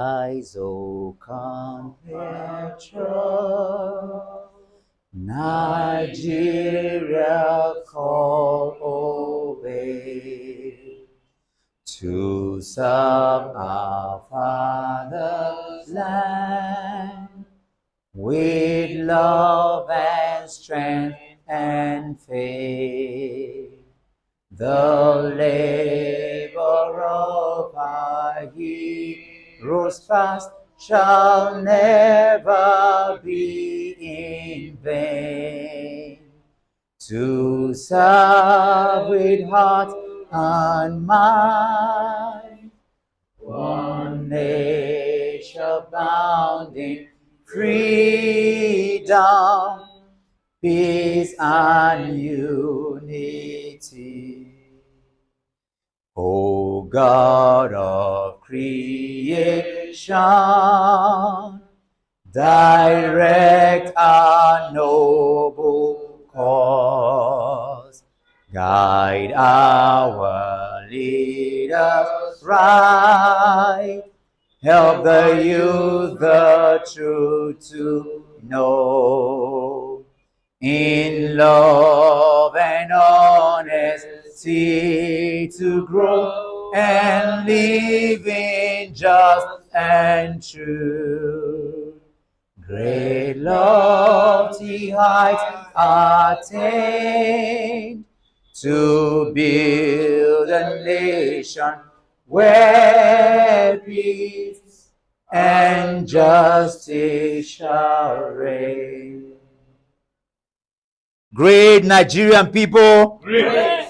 eyes, O conjecture, Nigeria call obey to serve our fatherland with love and strength and faith. The labor of our heroes past shall never be in vain. To serve with heart and mind, one nation bound in freedom, peace and unity. O God of creation, direct our noble cause, guide our leaders right, help the youth the truth to know. In love and honesty to grow and live in just and true. Great lofty heights attained to build a nation where peace and justice shall reign. Great Nigerian people. Great.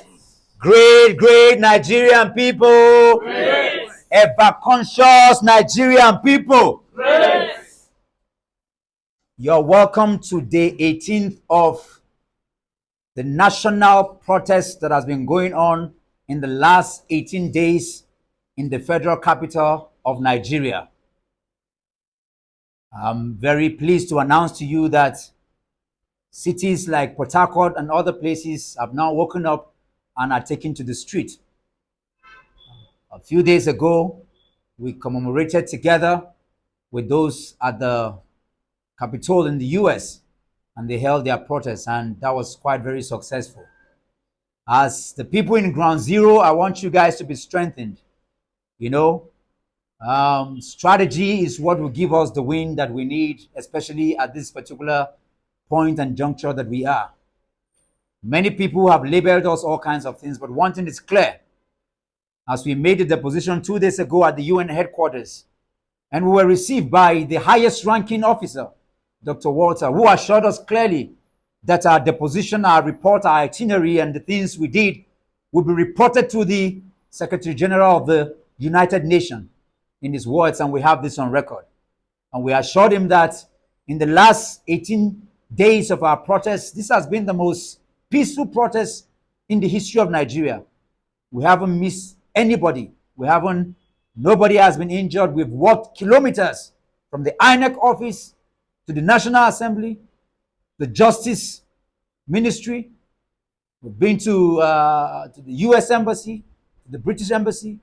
Great Nigerian people. Great. Ever conscious Nigerian people. Great. You're welcome to day 18th of the national protest that has been going on in the last 18 days in the federal capital of Nigeria. I'm very pleased to announce to you that cities like Port Harcourt and other places have now woken up and are taken to the street. A few days ago, we commemorated together with those at the Capitol in the US, and they held their protest, and that was quite very successful. As the people in Ground Zero, I want you guys to be strengthened. Strategy is what will give us the win that we need, especially at this particular point and juncture that we are. Many people have labeled us all kinds of things, but one thing is clear. As we made a deposition 2 days ago at the UN headquarters, and we were received by the highest ranking officer, Dr. Walter, who assured us clearly that our deposition, our report, our itinerary, and the things we did will be reported to the Secretary General of the United Nations in his words, and we have this on record. And we assured him that in the last 18 days of our protest, this has been the most peaceful protest in the history of Nigeria. We haven't missed anybody. Nobody has been injured. We've walked kilometers from the INEC office to the National Assembly, the Justice Ministry. We've been to the US Embassy, the British Embassy,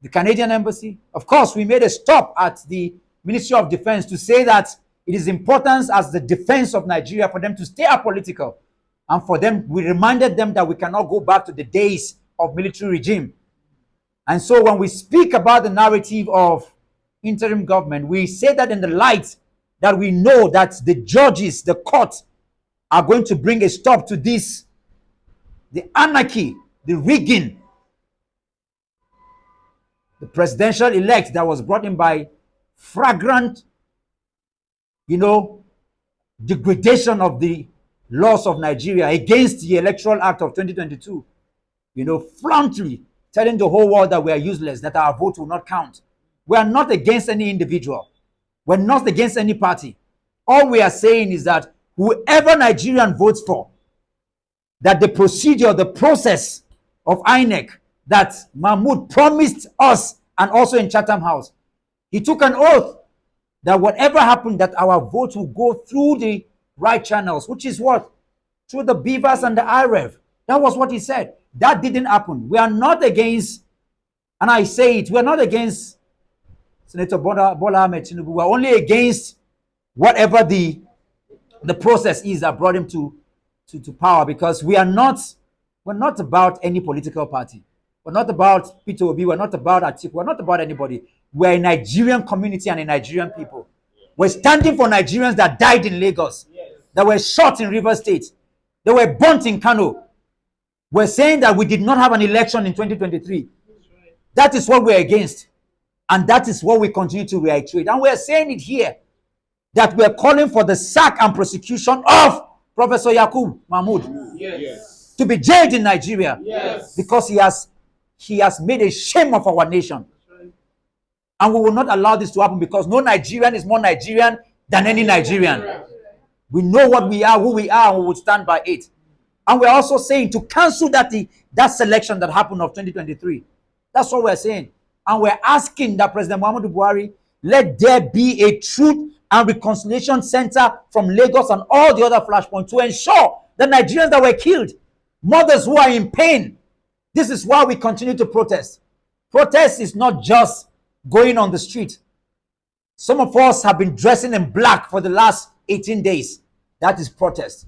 the Canadian Embassy. Of course, we made a stop at the Ministry of Defense to say that it is important as the defense of Nigeria for them to stay apolitical. And for them, we reminded them that we cannot go back to the days of military regime. And so when we speak about the narrative of interim government, we say that in the light that we know that the judges, the court, are going to bring a stop to this, the anarchy, the rigging, the presidential elect that was brought in by flagrant, degradation of the laws of Nigeria against the Electoral Act of 2022. Fluently telling the whole world that we are useless, that our vote will not count. We are not against any individual. We're not against any party. All we are saying is that whoever Nigerian votes for, that the procedure, the process of INEC that Mahmoud promised us, and also in Chatham House, he took an oath that whatever happened, that our votes will go through the right channels, which is what? Through the Beavers and the IREV. That was what he said. That didn't happen. We are not against, and I say it, we are not against Senator Bola Ahmed Tinubu. We're only against whatever the process is that brought him to power, because we're not about any political party. We're not about Peter Obi. We're not about Atiku. We're not about anybody. We're a Nigerian community and a Nigerian people. We're standing for Nigerians that died in Lagos, that were shot in River State, that were burnt in Kano. We're saying that we did not have an election in 2023. That is what we're against. And that is what we continue to reiterate. And we're saying it here, that we're calling for the sack and prosecution of Professor Yakub Mahmoud, Yes. to be jailed in Nigeria, Yes. because he has made a shame of our nation. And we will not allow this to happen, because no Nigerian is more Nigerian than any Nigerian. We know what we are, who we are, and we will stand by it. And we're also saying to cancel that selection that happened of 2023. That's what we're saying. And we're asking that President Muhammadu Buhari, let there be a truth and reconciliation center from Lagos and all the other flashpoints to ensure the Nigerians that were killed, mothers who are in pain. This is why we continue to protest. Protest is not just going on the street. Some of us have been dressing in black for the last 18 days. That is protest.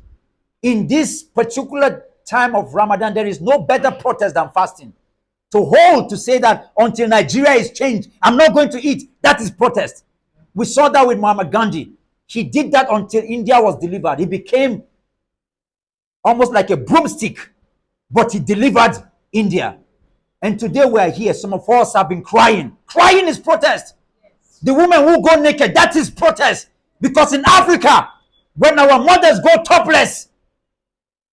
In this particular time of Ramadan, there is no better protest than fasting. To hold, to say that until Nigeria is changed, I'm not going to eat, that is protest. We saw that with Mahatma Gandhi. He did that until India was delivered. He became almost like a broomstick, but he delivered India. And today we are here. Some of us have been crying. Crying is protest. The women who go naked, that is protest. Because in Africa, when our mothers go topless,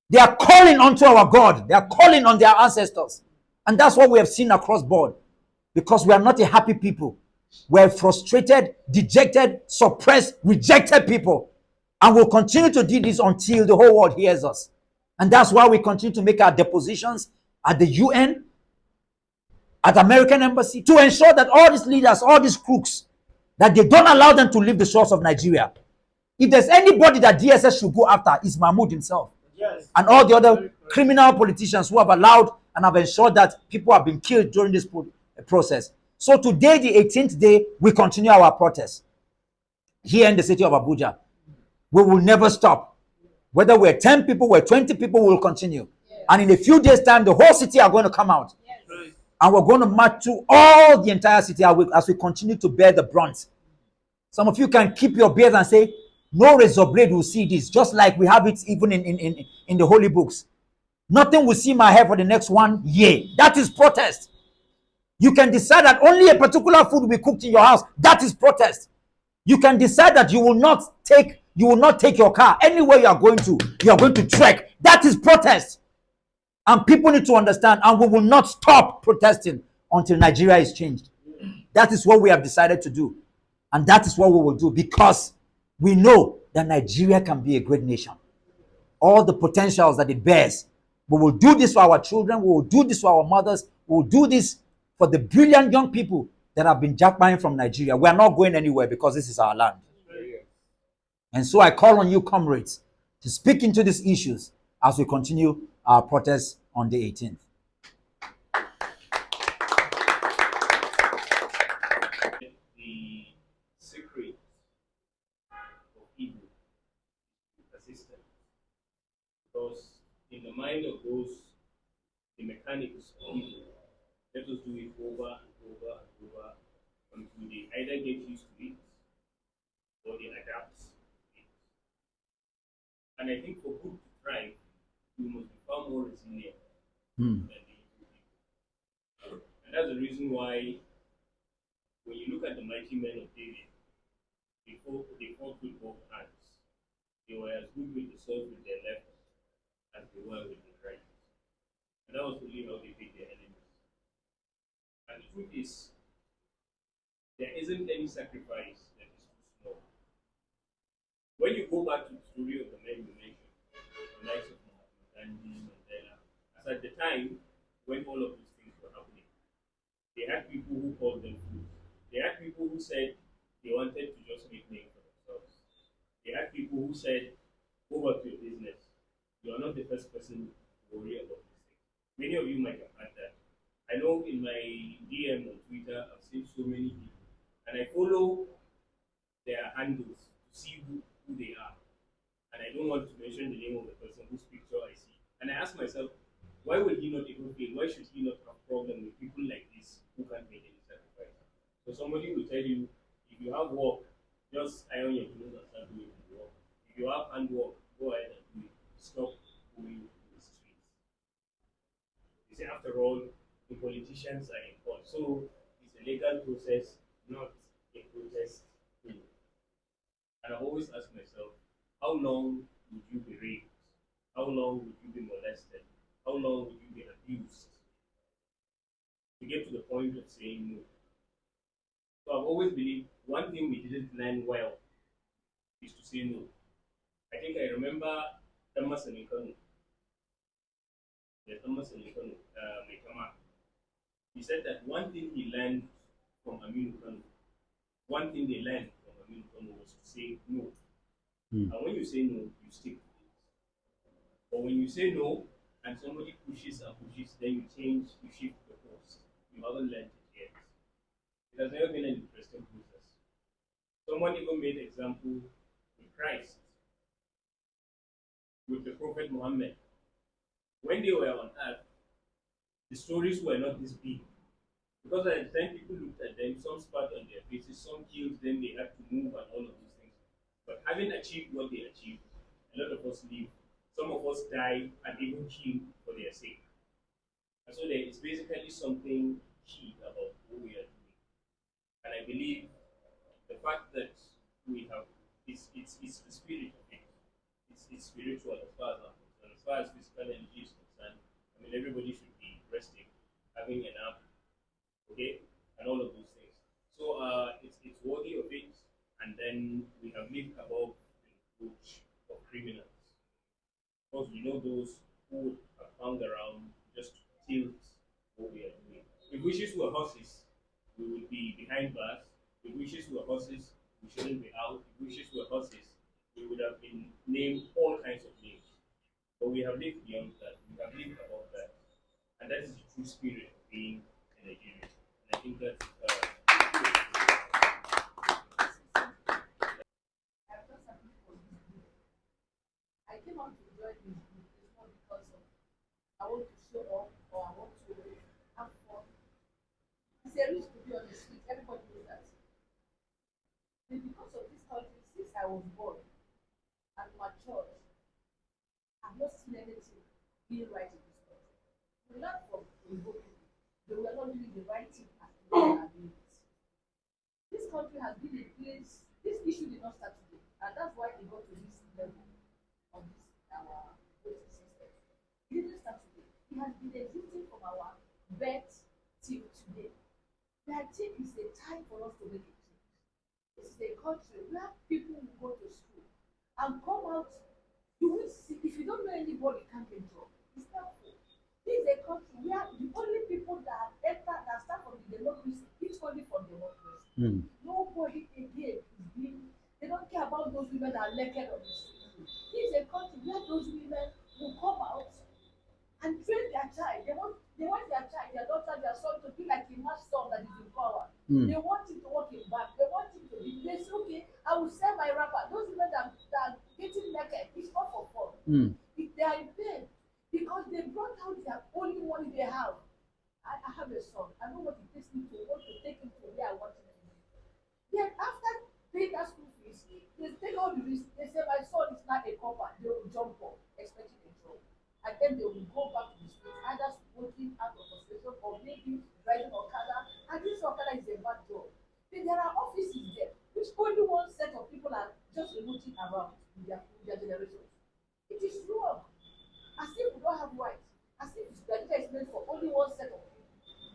they are calling unto our God. They are calling on their ancestors. And that's what we have seen across board. Because we are not a happy people. We're frustrated, dejected, suppressed, rejected people. And we'll continue to do this until the whole world hears us. And that's why we continue to make our depositions at the UN, at the American Embassy, to ensure that all these leaders, all these crooks, that they don't allow them to leave the shores of Nigeria. If there's anybody that DSS should go after, it's Mahmoud himself. Yes. And all the other criminal politicians who have allowed and have ensured that people have been killed during this process. So today, the 18th day, we continue our protest here in the city of Abuja. We will never stop. Whether we're 10 people, we're 20 people, we will continue. And in a few days' time, the whole city are going to come out. And we're going to march to all the entire city as we continue to bear the brunt. Some of you can keep your beards and say, no razor blade will see this, just like we have it even in the holy books. Nothing will see my hair for the next 1 year. That is protest. You can decide that only a particular food will be cooked in your house. That is protest. You can decide that you will not take your car anywhere you are going to trek. That is protest. And people need to understand, and we will not stop protesting until Nigeria is changed. That is what we have decided to do. And that is what we will do, because we know that Nigeria can be a great nation. All the potentials that it bears. We will do this for our children. We will do this for our mothers. We will do this for the brilliant young people that have been jackpotting from Nigeria. We are not going anywhere, because this is our land. And so I call on you, comrades, to speak into these issues as we continue our protest on the 18th. The secret of evil is persistence. Because in the mind of those, the mechanics of evil, let us do it over and over and over until they either get used to it or they adapt to it. And I think for good to thrive, you must be far more resilient than the evil people. And that's the reason why when you look at the mighty men of David, they fought with both hands. They were as good with the sword with their left as they were with their right. And that was really how they beat their enemies. And the truth is, there isn't any sacrifice that is too small. When you go back to the story of the men you mentioned, the likes of Mahatma Gandhi, Mandela, as at the time when all of these things were happening, they had people who called them fools. They had people who said they wanted to just make name for themselves. They had people who said, go back to your business. You are not the first person to worry about this thing. Many of you might have had that. I know in my DM on Twitter, I've seen so many people. And I handles to see who they are. And I don't want to mention the name of the person whose picture I see. And I ask myself, why would he not even fail? Why should he not have problem with people like this who can't make any sacrifice? So somebody will tell you, if you have work, just iron your clothes and start doing the work. If you have handwork, go ahead and do it. Stop going to the streets. You see, after all, the politicians are in court. So it's a legal process, not a protest thing. And I've always asked myself, how long would you be raped? How long would you be molested? How long would you be abused to get to the point of saying no? So I've always believed one thing we didn't learn well is to say no. I think I remember Thomas and Kanu. Yeah, Thomas and Kanu, Mekama. He said that one thing he learned from Aminu Kanu, one thing they learned from Aminu Kanu was to say no. And when you say no, you stick to it. But when you say no and somebody pushes and pushes, then you change, you shift the course. You haven't learned it yet. It has never been an interesting process. Someone even made example with Christ, with the Prophet Muhammad. When they were on earth, the stories were not this big. Because at the time people looked at them, some spat on their faces, some killed them, they had to move and all of these things. But having achieved what they achieved, a lot of us live. Some of us die and even kill for their sake. And so there is basically something key about what we are doing. And I believe the fact that we have it's the spirit of it. It's spiritual as far as I'm concerned. As far as physical energy is concerned, I mean everybody should be resting, having an nap, okay, and all of those things. So it's worthy of it, and then we have lived above the reproach of criminals. Because we know those who have hung around just to tilt what we are doing. If wishes were horses, we would be behind bars. If wishes were horses, we shouldn't be out. If wishes were horses, we would have been named all kinds of names. But we have lived beyond that. We have lived above that. And that is the true spirit of being a Nigerian. And I think that's I came out to join this group. It's not because of I want to show off or I want to have fun. It's a risk to be on the street. Everybody knows that. And because of this country, since I was born and matured, I've not seen anything being right in this country. We learned from Igbo people. They were not doing the right thing as they are doing it. This country has been a place, this issue did not start today. And that's why it got to this level of this our voting system. It didn't start today. It has been existing from our birth till today. But I think it's a time for us to make a change. This is a country where people will go to school and come out. You will see if you don't know anybody, you can't get job. It's not cool. This is a country where the only people that enter that start from the democracy, it's only for democracy. Nobody again is being they don't care about those women that are naked on the street. This is a country where those women will come out and train their child. They want their child, their daughter, their son to be like a match son that is in power. They want him to work in bank. They want him to be they say, okay, I will sell my wrapper. Those women that are getting naked, it's not for fun. If they are in pain because they brought out their only money they have. I have a son. I know what it takes me to want to take him to where I want him to be. Then after paying that school fees, they take all the risk. They say my son is not a copper. They will jump up, expecting a job. And then they will go back to the street, either working out of frustration or maybe driving Okada. And this Okada is a bad job. Then there are offices there, which only one set of people are just revolting around with their generations. It is wrong. As if we don't have rights. As if the data is meant for only one set of people.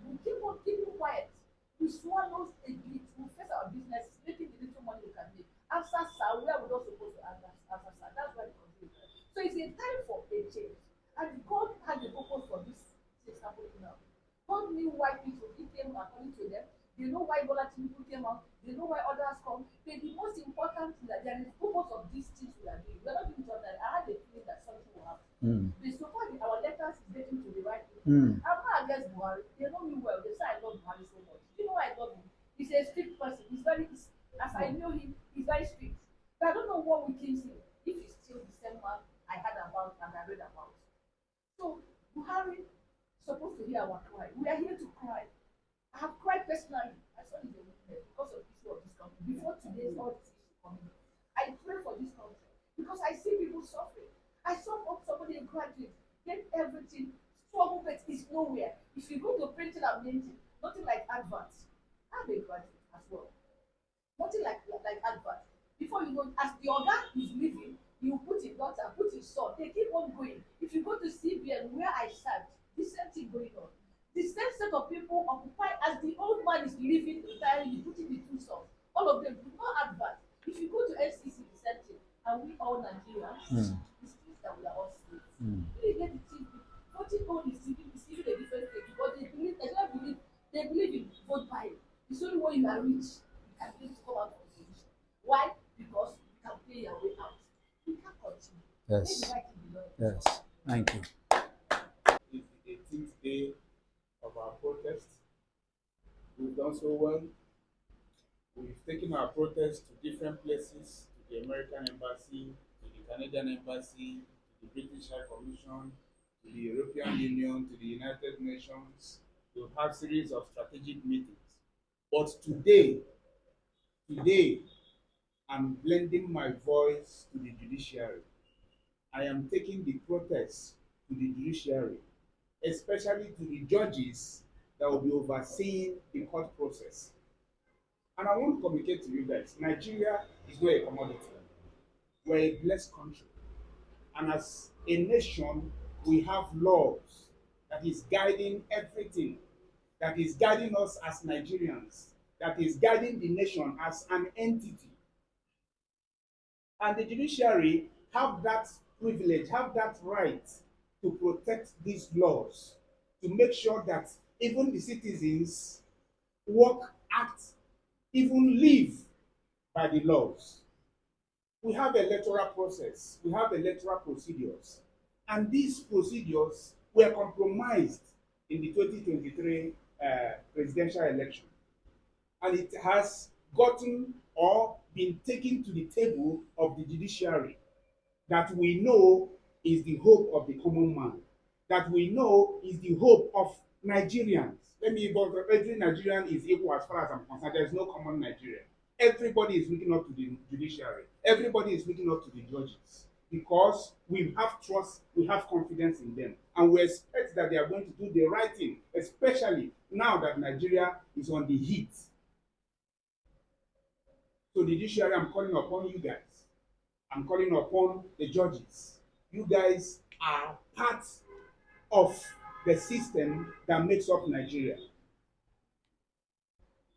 We keep on keeping quiet. We swallow a bit. We face our business, making the little money we can make. Answer, sir, where we're not supposed to answer, sir. That's why the country is there. So it's a time for a change. And God had a purpose for this thing happening now. God knew why people came according to them. They know why Bola people came out. They know why others come. But the most important thing that there is purpose of these things we are doing. We're not doing it that. I had a feeling that something will happen. But so far, our letters is getting to the right people. I'm not against Buhari. They know me well. They say I love Buhari so much. You know why I love him? He's a strict person. As I know him, he's very strict. But I don't know what we kills him. If it's still the same man I heard about and I read about. So Buhari is supposed to hear our cry. We are here to cry. I have cried personally. I saw in the witness because of the issue of this country. Before today's all this issue coming, I pray for this country because I see people suffering. I saw somebody a graduate get everything, struggle, but it's nowhere. If you go to printing and minting, nothing like adverts. I'm a graduate as well. Nothing like advert. Before you know, as the organ is leaving, you put in daughter, put in son. They keep on going. If you go to CBN where I served, the same thing going on. The same set of people occupy as the old man is leaving, retiring, you put in the two sons. All of them do not advert. If you go to NCC, the same thing. And we all Nigerians, it's things that we are all slaves. Really get the thing. Voting on is even a different thing because they believe in vote buying. It's only when you are rich you can be able to come out of the position. Why? Because you can pay your way out. You can't continue. Yes. Maybe like in the Lord. Yes. Thank you. It's the 18th day of our protest. We've done so well. We've taken our protest to different places, to the American Embassy, to the Canadian Embassy, to the British High Commission, to the European Union, to the United Nations. We've had a series of strategic meetings. But today, I'm blending my voice to the judiciary. I am taking the protest to the judiciary, especially to the judges that will be overseeing the court process. And I want to communicate to you guys, Nigeria is not a commodity. We're a blessed country. And as a nation, we have laws that is guiding everything, that is guiding us as Nigerians, that is guiding the nation as an entity. And the judiciary have that privilege, have that right to protect these laws, to make sure that even the citizens work, act, even live by the laws. We have electoral process, we have electoral procedures, and these procedures were compromised in the 2023 presidential election. And it has gotten or been taken to the table of the judiciary that we know is the hope of the common man, that we know is the hope of Nigerians. Let me, but every Nigerian is equal as far as I'm concerned. There is no common Nigerian. Everybody is looking up to the judiciary. Everybody is looking up to the judges because we have trust, we have confidence in them, and we expect that they are going to do the right thing, especially now that Nigeria is on the heat. So the judiciary, I'm calling upon you guys. I'm calling upon the judges. You guys are part of the system that makes up Nigeria.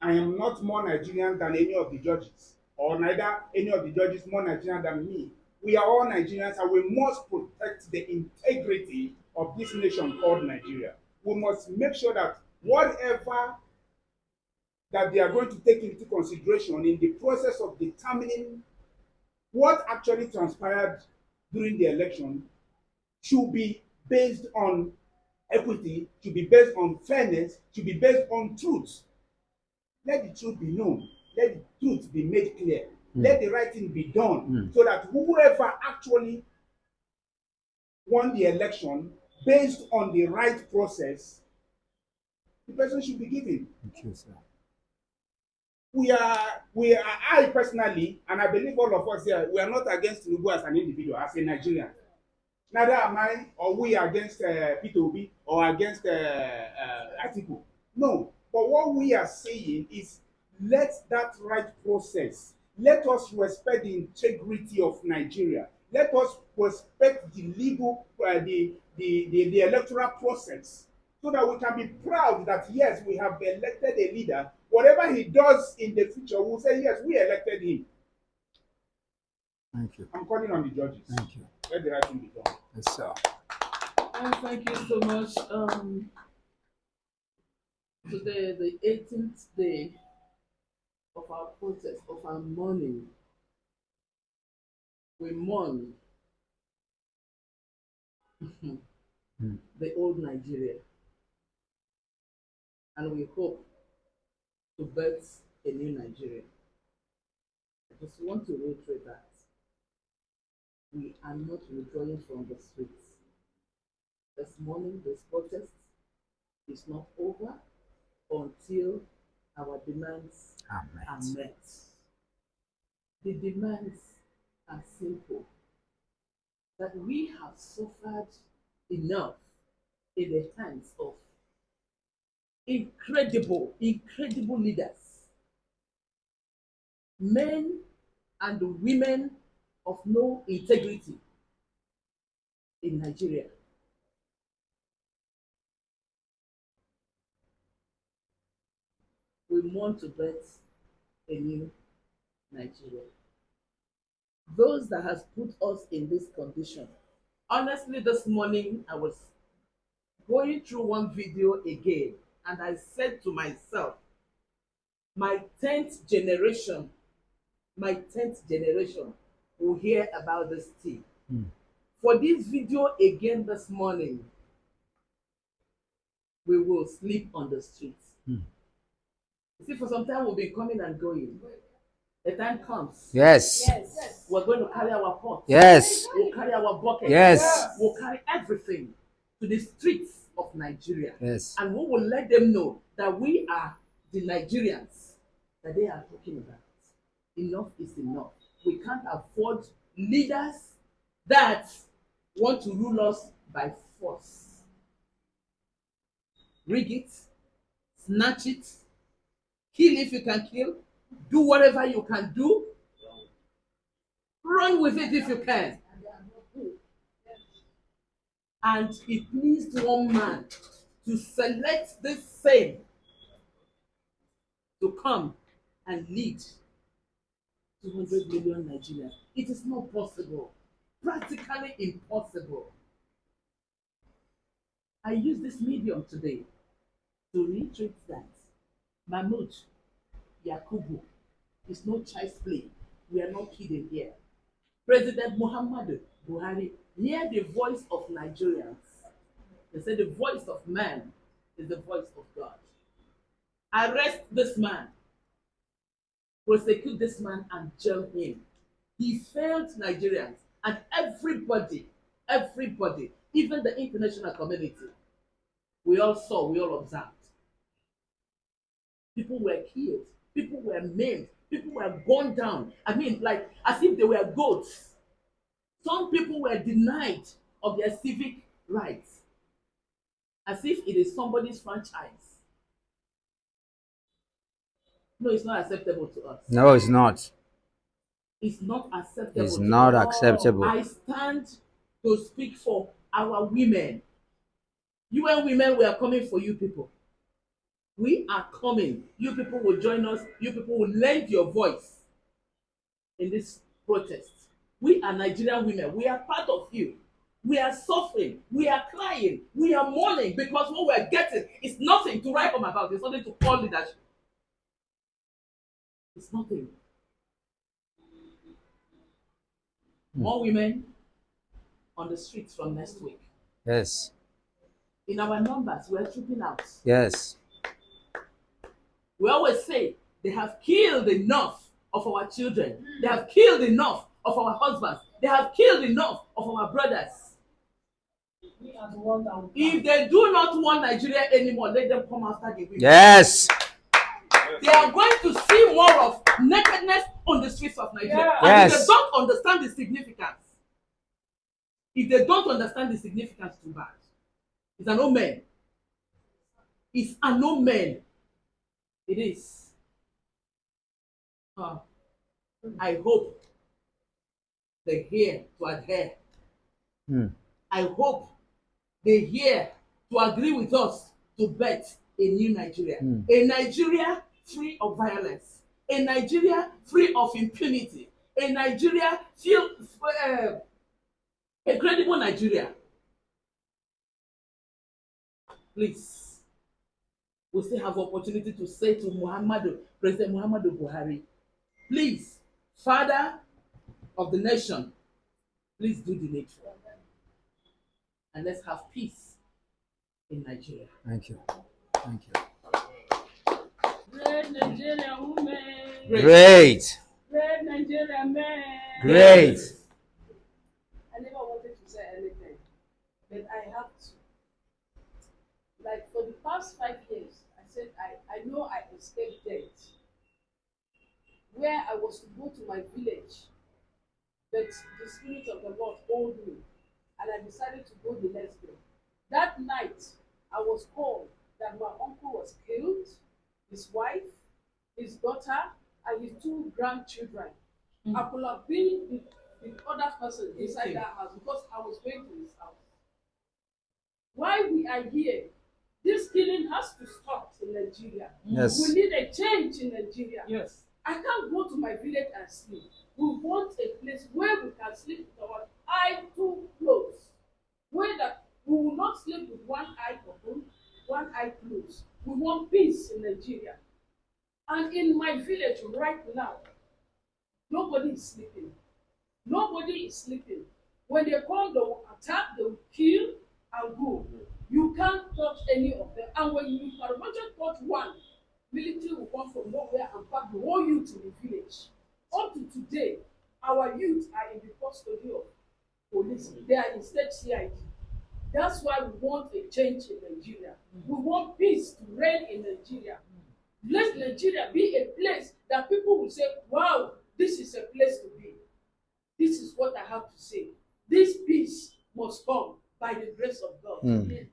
I am not more Nigerian than any of the judges, or neither any of the judges more Nigerian than me. We are all Nigerians, and we must protect the integrity of this nation called Nigeria. We must make sure that whatever that they are going to take into consideration in the process of determining what actually transpired during the election should be based on equity, should be based on fairness, should be based on truth. Let the truth be known. Let the truth be made clear. Let the right thing be done so that whoever actually won the election based on the right process, the person should be given. Thank you, sir. I personally, and I believe all of us here, we are not against Tinubu as an individual, as a Nigerian. Neither am I or we against Peter Obi or against Atiku. No, but what we are saying is let that right process, let us respect the integrity of Nigeria. Let us respect the legal, the electoral process, so that we can be proud that yes, we have elected a leader. Whatever he does in the future, we'll say yes, we elected him. Thank you. I'm calling on the judges. Thank you. Let the right thing be done. Yes, sir. Thank you so much. Today, the 18th day of our protest, of our mourning, we mourn the old Nigeria, and we hope to birth a new Nigeria. just want to reiterate that we are not withdrawing from the streets. This morning, this protest is not over until our demands Amen. are met. The demands are simple, that we have suffered enough in the hands of incredible leaders, men and women of no integrity in Nigeria. We want to birth a new Nigeria. Those that has put us in this condition. Honestly, this morning I was going through one video again, and I said to myself, my 10th generation will hear about this thing. For this video again this morning, we will sleep on the streets. You see, for some time we'll be coming and going. The time comes. Yes. We're going to carry our pots. Yes. We'll carry our buckets. Yes. We'll carry everything to the streets of Nigeria. Yes. And we will let them know that we are the Nigerians that they are talking about. Enough is enough. We can't afford leaders that want to rule us by force. Rig it, snatch it, kill if you can kill, do whatever you can do, run with it if you can. And it pleased one man to select this same to come and lead 200 million Nigerians. It is not possible, practically impossible. I use this medium today to reiterate that Mahmoud Yakubu is no child's play. We are not kidding here. President Muhammadu Buhari, hear the voice of Nigerians. They say the voice of man is the voice of God. Arrest this man, prosecute this man, and jail him. He failed Nigerians and everybody, even the international community. We all saw, we all observed. People were killed, people were maimed, people were gunned down. I mean, like as if they were goats. Some people were denied of their civic rights, as if it is somebody's franchise. No, it's not acceptable to us. No, it's not. It's not acceptable. It's to not us. acceptable. I stand to speak for our women. UN women, we are coming for you people. We are coming. You people will join us. You people will lend your voice in this protest. We are Nigerian women. We are part of you. We are suffering. We are crying. We are mourning because what we are getting is nothing to write home about. It's nothing to call leadership. It's nothing. More women on the streets from next week. Yes. In our numbers, we are trooping out. Yes. We always say they have killed enough of our children. They have killed enough of our husbands. They have killed enough of our brothers. If they do not want Nigeria anymore, let them come after the women. Yes. They are going to see more of nakedness on the streets of Nigeria. Yeah. And Yes. if they don't understand the significance, too bad. It's an omen. It's an omen. It is. I hope they hear to adhere. I hope they hear to agree with us to bet a new Nigeria. A Nigeria free of violence. A Nigeria free of impunity. A Nigeria a credible Nigeria. Please, we still have opportunity to say to President Muhammadu Buhari, please, Father of the nation, please do the needful. And let's have peace in Nigeria. Thank you. Thank you. Great Nigerian women. Great. Great Nigerian Nigeria man. Great. I never wanted to say anything, but I have to. Like for the past 5 years, I said I know I escaped death. Where I was to go to my village, but the Spirit of the Lord hold me, and I decided to go the next day. That night, I was called that my uncle was killed, his wife, his daughter, and his two grandchildren. I could have been the other person inside that house because I was going to his house. Why we are here, this killing has to stop in Nigeria. Yes. We need a change in Nigeria. Yes. I can't go to my village and sleep. We want a place where we can sleep with our eye too close. Where that we will not sleep with one eye open, one eye closed. We want peace in Nigeria. And in my village right now, nobody is sleeping. Nobody is sleeping. When they come, they will attack, they will kill and go. You can't touch any of them. And when you can imagine touch one, military will come from nowhere and pack the whole youth in the village. Up to today, our youth are in the custody of police. They are in state CID. That's why we want a change in Nigeria. We want peace to reign in Nigeria. Let Nigeria be a place that people will say, wow, this is a place to be. This is what I have to say. This peace must come by the grace of God. Mm.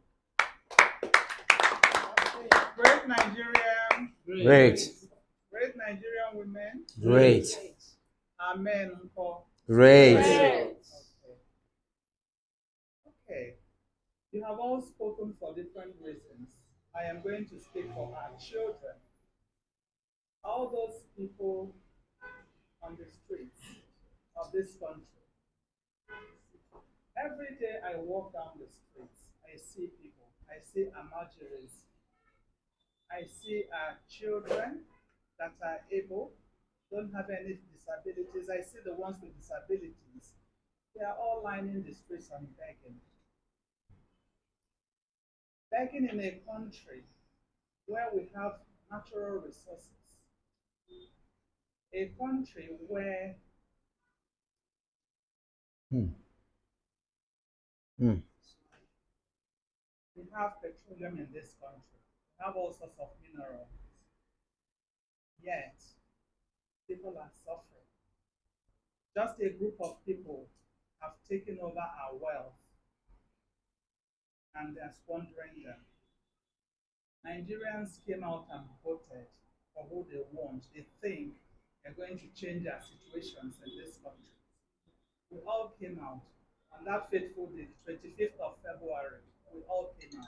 Great Nigerian, Great. great Nigerian women, Great. our men, uncle. Great. Great. Okay. You have all spoken for different reasons. I am going to speak for our children. All those people on the streets of this country. Every day I walk down the streets, I see people. I see Amajiris. I see our children that are able, don't have any disabilities. I see the ones with disabilities. They are all lining the streets and begging. Begging in a country where we have natural resources. A country where Mm. Mm. we have petroleum in this country. We have all sorts of minerals. Yet, people are suffering. Just a group of people have taken over our wealth and they're squandering them. Nigerians came out and voted for who they want. They think they're going to change our situations in this country. We all came out on that fateful day, the 25th of February. We all came out.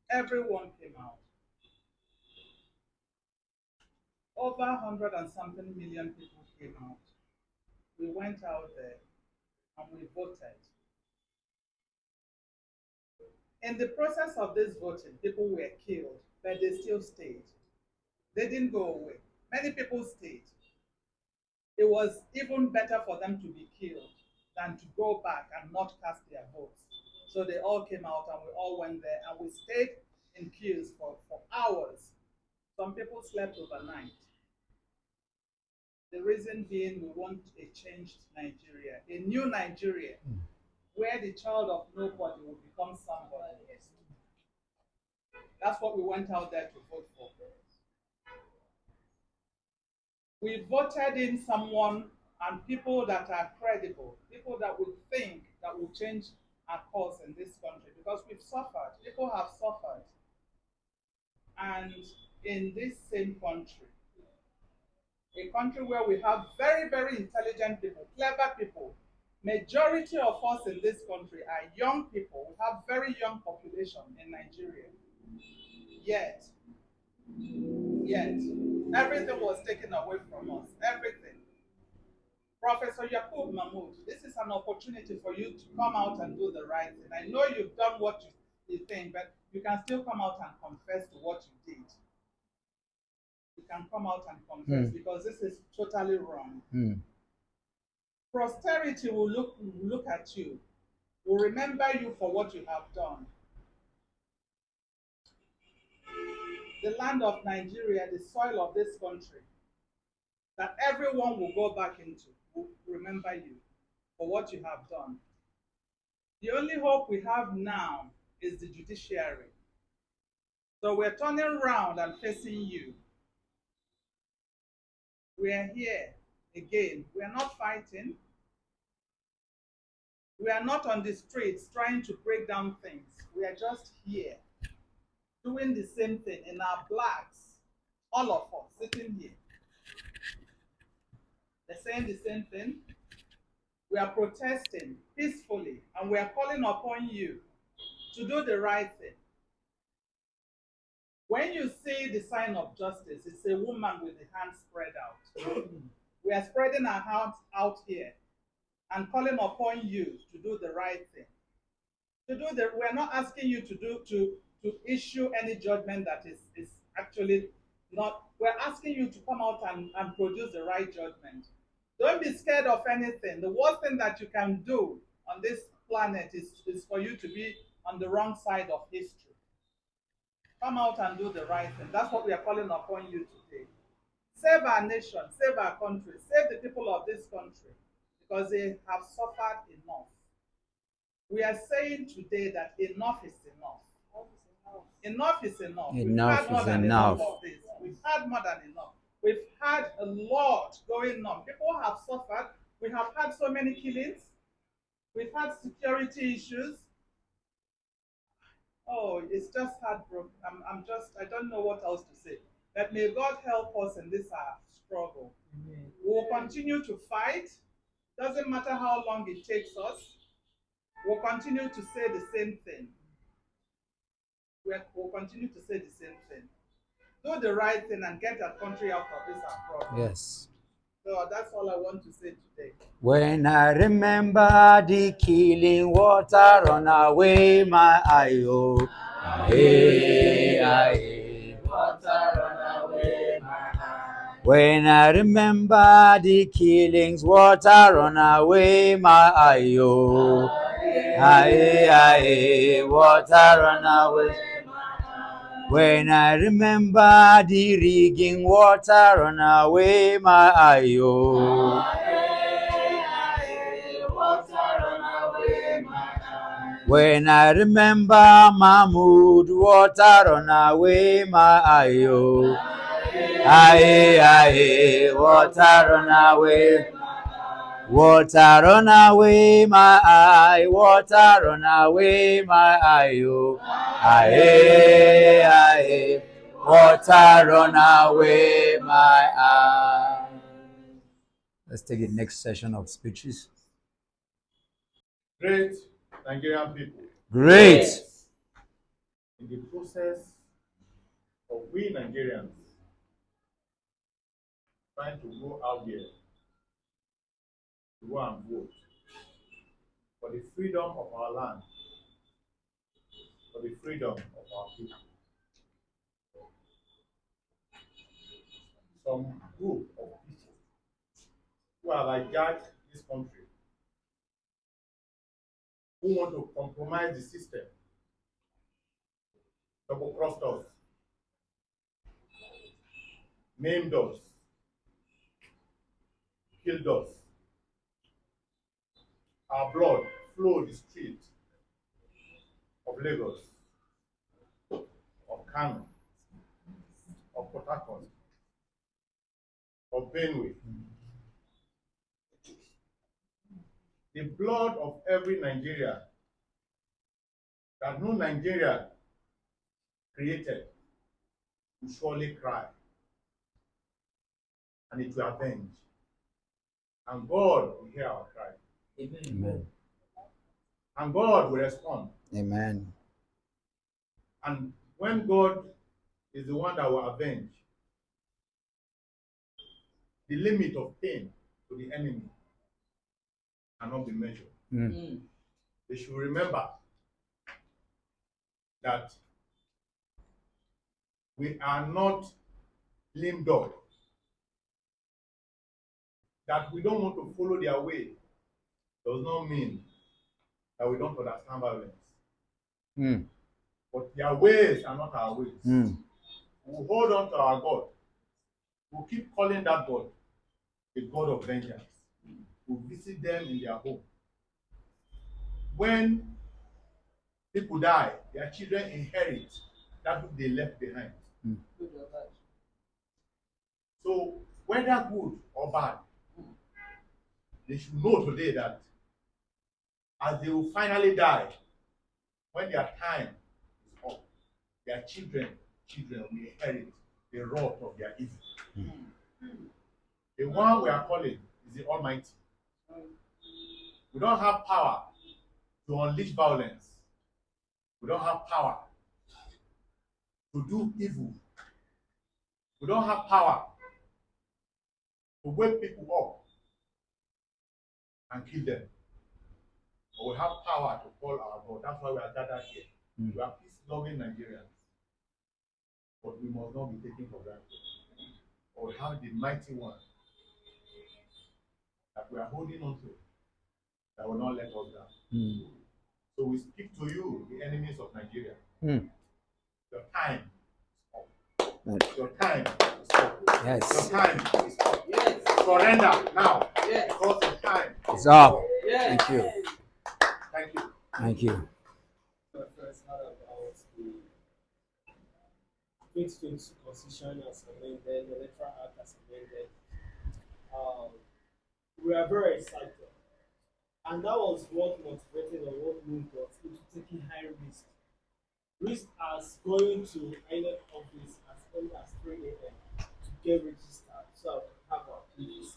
Everyone came out. Over 100 and something million people came out. We went out there and we voted. In the process of this voting, people were killed, but they still stayed. They didn't go away. Many people stayed. It was even better for them to be killed than to go back and not cast their votes. So they all came out and we all went there and we stayed in queues for hours. Some people slept overnight. The reason being we want a changed Nigeria, a new Nigeria, where the child of nobody will become somebody. That's what we went out there to vote for. We voted in someone and people that are credible, people that we think that will change our course in this country because we've suffered. People have suffered. And in this same country, a country where we have very, very intelligent people, clever people, majority of us in this country are young people. We have very young population in Nigeria. Yet, everything was taken away from us. Everything. Professor Yakub Mahmoud, this is an opportunity for you to come out and do the right thing. I know you've done what you think, but you can still come out and confess to what you did. You can come out and confess because this is totally wrong. Posterity will look at you, will remember you for what you have done. The land of Nigeria, the soil of this country, that everyone will go back into, will remember you for what you have done. The only hope we have now is the judiciary. So we're turning around and facing you. We are here again. We are not fighting. We are not on the streets trying to break down things. We are just here doing the same thing in our blacks. All of us sitting here. They're saying the same thing. We are protesting peacefully and we are calling upon you to do the right thing. When you see the sign of justice, it's a woman with the hands spread out. We are spreading our hands out here and calling upon you to do the right thing. We're not asking you to issue any judgment that is actually not. We're asking you to come out and produce the right judgment. Don't be scared of anything. The worst thing that you can do on this planet is for you to be on the wrong side of history. Come out and do the right thing. That's what we are calling upon you today. Save our nation, save our country, save the people of this country because they have suffered enough. We are saying today that enough is enough. Enough is enough. Enough We've had more is than enough. of this. We've had more than enough. We've had a lot going on. People have suffered. We have had so many killings. We've had security issues. Oh, it's just heartbroken. I don't know what else to say. But may God help us in this struggle. We'll continue to fight. Doesn't matter how long it takes us. We'll continue to say the same thing. We'll continue to say the same thing. Do the right thing and get our country out of this problem. Yes. So that's all I want to say today. When I remember the killing water run away my eye, oh. Aye, aye, water run away my eye. When I remember the killings, water run away my eye, oh. Aye, aye, water run away. When I remember the rigging, water run away my eye, oh. When I remember Mahmood, water run away my eye, oh. Aye, aye, water run away. Water run away my eye, water run away my eye, oh. Aye, aye, water run away my eye. Let's take the next session of speeches. Great Nigerian people. Great. In the process of we Nigerians trying to go out there to go and vote for the freedom of our land, for the freedom of our people. Some group of people who are like judge this country, who want to compromise the system, double-crossed us, maimed us, killed us. Our blood flowed the street of Lagos, of Kano, of Port Harcourt, of Benue. The blood of every Nigeria that no Nigeria created will surely cry, and it will avenge. And God will hear our cry. Amen. And God will respond. Amen. And when God is the one that will avenge, the limit of pain to the enemy cannot be measured. They should remember that we are not lame dog, that we don't want to follow their way does not mean that we don't understand violence. But their ways are not our ways. We'll hold on to our God. We'll keep calling that God. a God of vengeance, will visit them in their home. When people die, their children inherit that which they left behind. Good or bad. So, whether good or bad, they should know today that as they will finally die, when their time is up, their children will inherit the wrath of their evil. The one we are calling is the Almighty. We don't have power to unleash violence. We don't have power to do evil. We don't have power to wake people up and kill them. But we have power to call our God. That's why we are gathered here. We are peace-loving Nigerians. But we must not be taken for granted. But we have the mighty one that we are holding on to that will not let us down. So we speak to you, the enemies of Nigeria. Your time is up. Your time is up. Yes. Your time is up. Yes. Surrender now. Yes. Because the time It's up. Yes. Thank you. Thank you. Thank you. I first heard about the 2022 Constitution as amended, the Electoral Act as amended. We are very excited. And that was what motivated or what moved us into taking high risk. Risk as going to INEC office as early as 3 a.m. to get registered so I could have our place.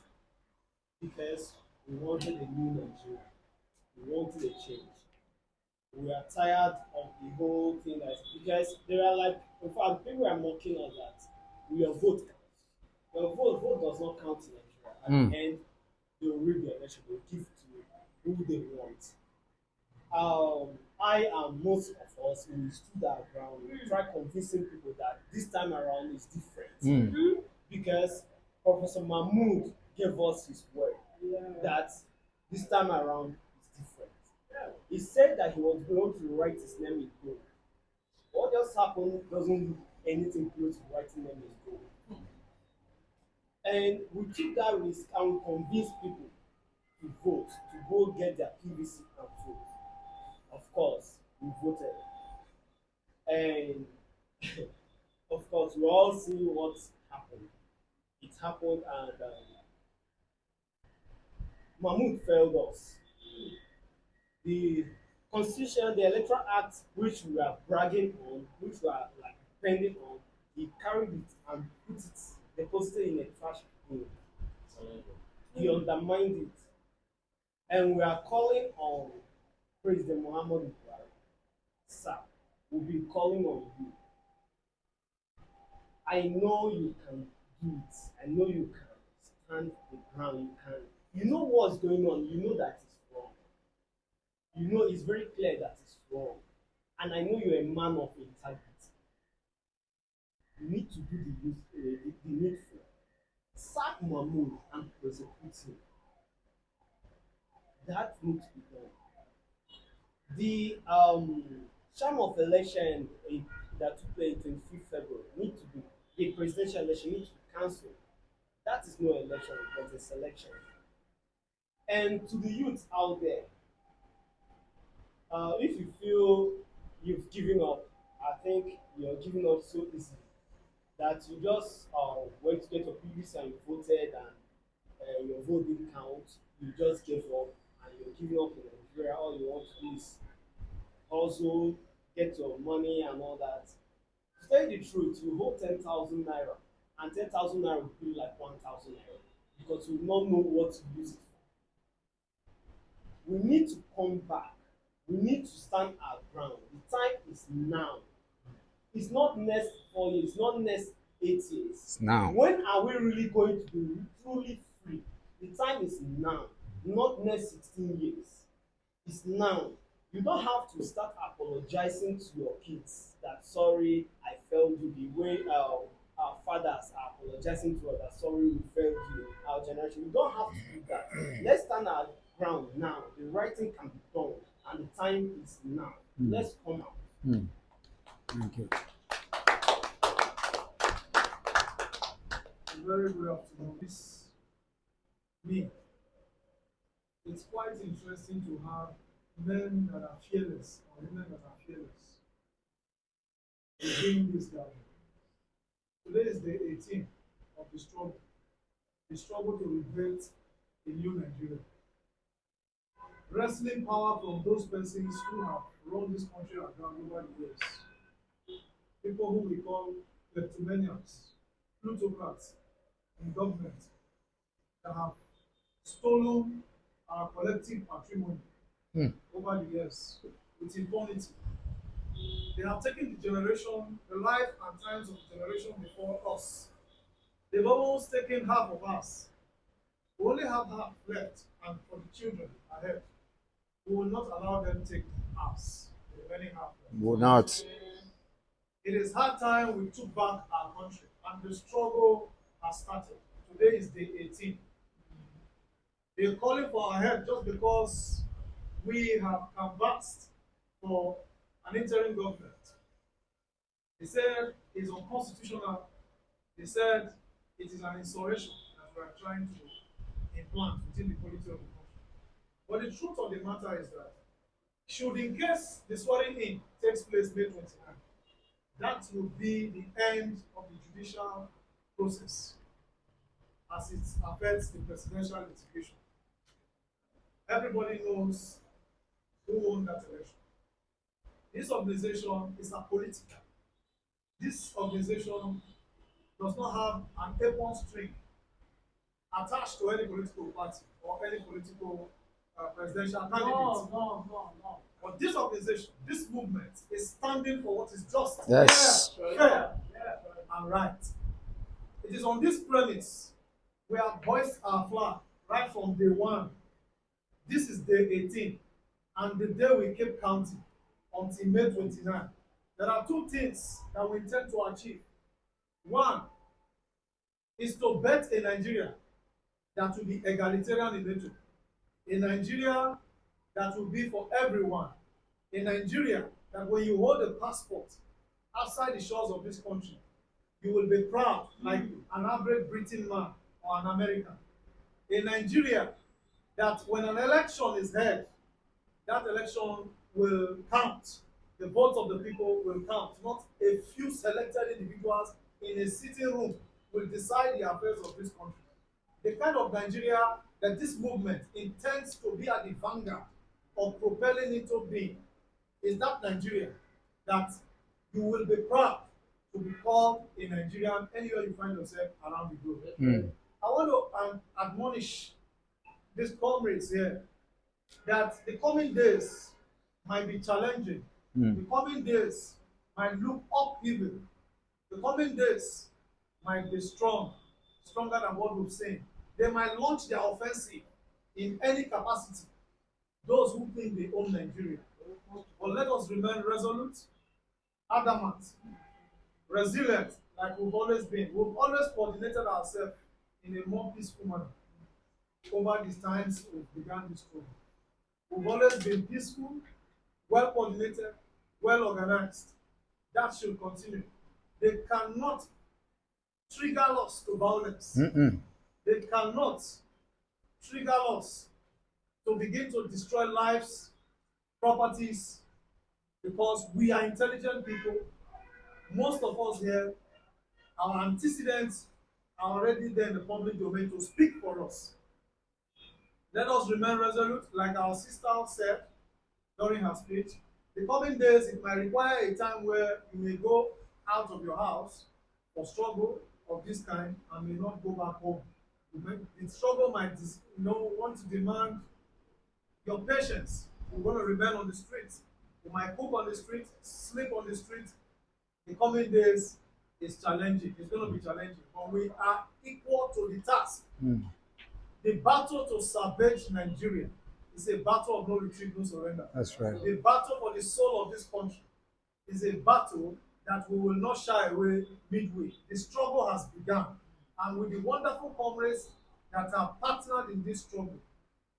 Because we wanted a new Nigeria. We wanted a change. We are tired of the whole thing because there are like, in fact, people are mocking us that your vote counts. Your vote does not count in Nigeria. At the end, they will rig the election, they will give to who they want. I and most of us, when we stood our ground, we tried convincing people that this time around is different. Because Professor Mahmoud gave us his word that this time around is different. He said that he was going to write his name in gold. What just happened doesn't look anything close to writing name in gold. And we took that risk and we convinced people to vote, to go get their PVC and vote. Of course, we voted. And of course, we all see what happened. It happened and Mahmoud failed us. The Constitution, the Electoral Act, which we are bragging on, which we are like depending on, he carried it and put it, deposited in a trash bin. He undermined it. And we are calling on President Muhammad Buhari. Sir, we've been calling on you. I know you can do it. I know you can stand the ground. You know what's going on. You know that it's wrong. You know it's very clear that it's wrong. And I know you're a man of integrity. You need to do the needful. Sack Mahmoud and prosecute him. That needs to be done. The sham of election that took place 25th February need to be, the presidential election needs to be cancelled. That is no election, but a selection. And to the youth out there, if you feel you've given up, I think you're giving up so easily that you just went to get your PVC and you voted and your vote didn't count, you just gave up and you're giving up in Nigeria. All you want to do is also get your money and all that. To tell you the truth, you hold 10,000 naira and 10,000 naira will be like 1,000 naira because you will not know what to use it for. We need to come back. We need to stand our ground. The time is now. It's not next 4 years, it's not next 8 years. It's now. When are we really going to be truly free? The time is now, not next 16 years. It's now. You don't have to start apologizing to your kids that sorry, I failed you the way our fathers are apologizing to us that sorry, we failed you, our generation. You don't have to do that. Let's stand our ground now. The right thing can be done, and the time is now. Let's come out. Thank you. Very good afternoon. This it's quite interesting to have men that are fearless or women that are fearless within this gathering. Today is day 18 of the struggle to rebuild a new Nigeria. Wrestling power from those persons who have run this country around over the years. People who we call kleptomaniacs, plutocrats in government that have stolen our collective patrimony over the years with impunity. They have taken the life and times of the generation before us. They've almost taken half of us. We only have half left, and for the children ahead, we will not allow them to take us. The remaining half left. Will not. It is hard time we took back our country, and the struggle has started. Today is day 18. They're calling for our help just because we have canvassed for an interim government. They said it's unconstitutional. They said it is an insurrection that we are trying to implant within the polity of the country. But the truth of the matter is that, should in case the swearing in takes place May 29, that will be the end of the judicial process as it affects the presidential litigation. Everybody knows who won that election. This organization is apolitical. This organization does not have an apron string attached to any political party or any political presidential candidate. No. But this organization, this movement, is standing for what is just, Yes. fair, and right. It is on this premise we have hoisted our flag right from day one. This is day 18, and the day we keep counting until May 29. There are two things that we intend to achieve. One is to bet a Nigeria that will be egalitarian in nature, a Nigeria that will be for everyone, a Nigeria that when you hold a passport outside the shores of this country, you will be proud like an average Britain man or an American. A Nigeria that when an election is held, that election will count. The vote of the people will count. Not a few selected individuals in a sitting room will decide the affairs of this country. The kind of Nigeria that this movement intends to be at the vanguard of propelling into being is that Nigeria that you will be proud to be called a Nigerian anywhere you find yourself around the globe. I want to admonish these comrades here that the coming days might be challenging. The coming days might look upheaval. The coming days might be stronger than what we've seen. They might launch their offensive in any capacity, those who think they own Nigeria. But let us remain resolute, adamant, resilient, like we've always been. We've always coordinated ourselves in a more peaceful manner over these times we've begun this struggle. We've always been peaceful, well coordinated, well organized. That should continue. They cannot trigger us to violence. They cannot trigger us to begin to destroy lives, properties, because we are intelligent people. Most of us here, our antecedents are already there in the public domain to speak for us. Let us remain resolute, like our sister said during her speech. The coming days, it might require a time where you may go out of your house for struggle of this kind and may not go back home. The struggle might want to demand your patience. We're going to remain on the streets. We might cook on the street, sleep on the street. The coming days is challenging. It's going to be challenging. But we are equal to the task. The battle to salvage Nigeria is a battle of no retreat, no surrender. That's right. The battle for the soul of this country is a battle that we will not shy away midway. The struggle has begun. And with the wonderful comrades that are partnered in this struggle,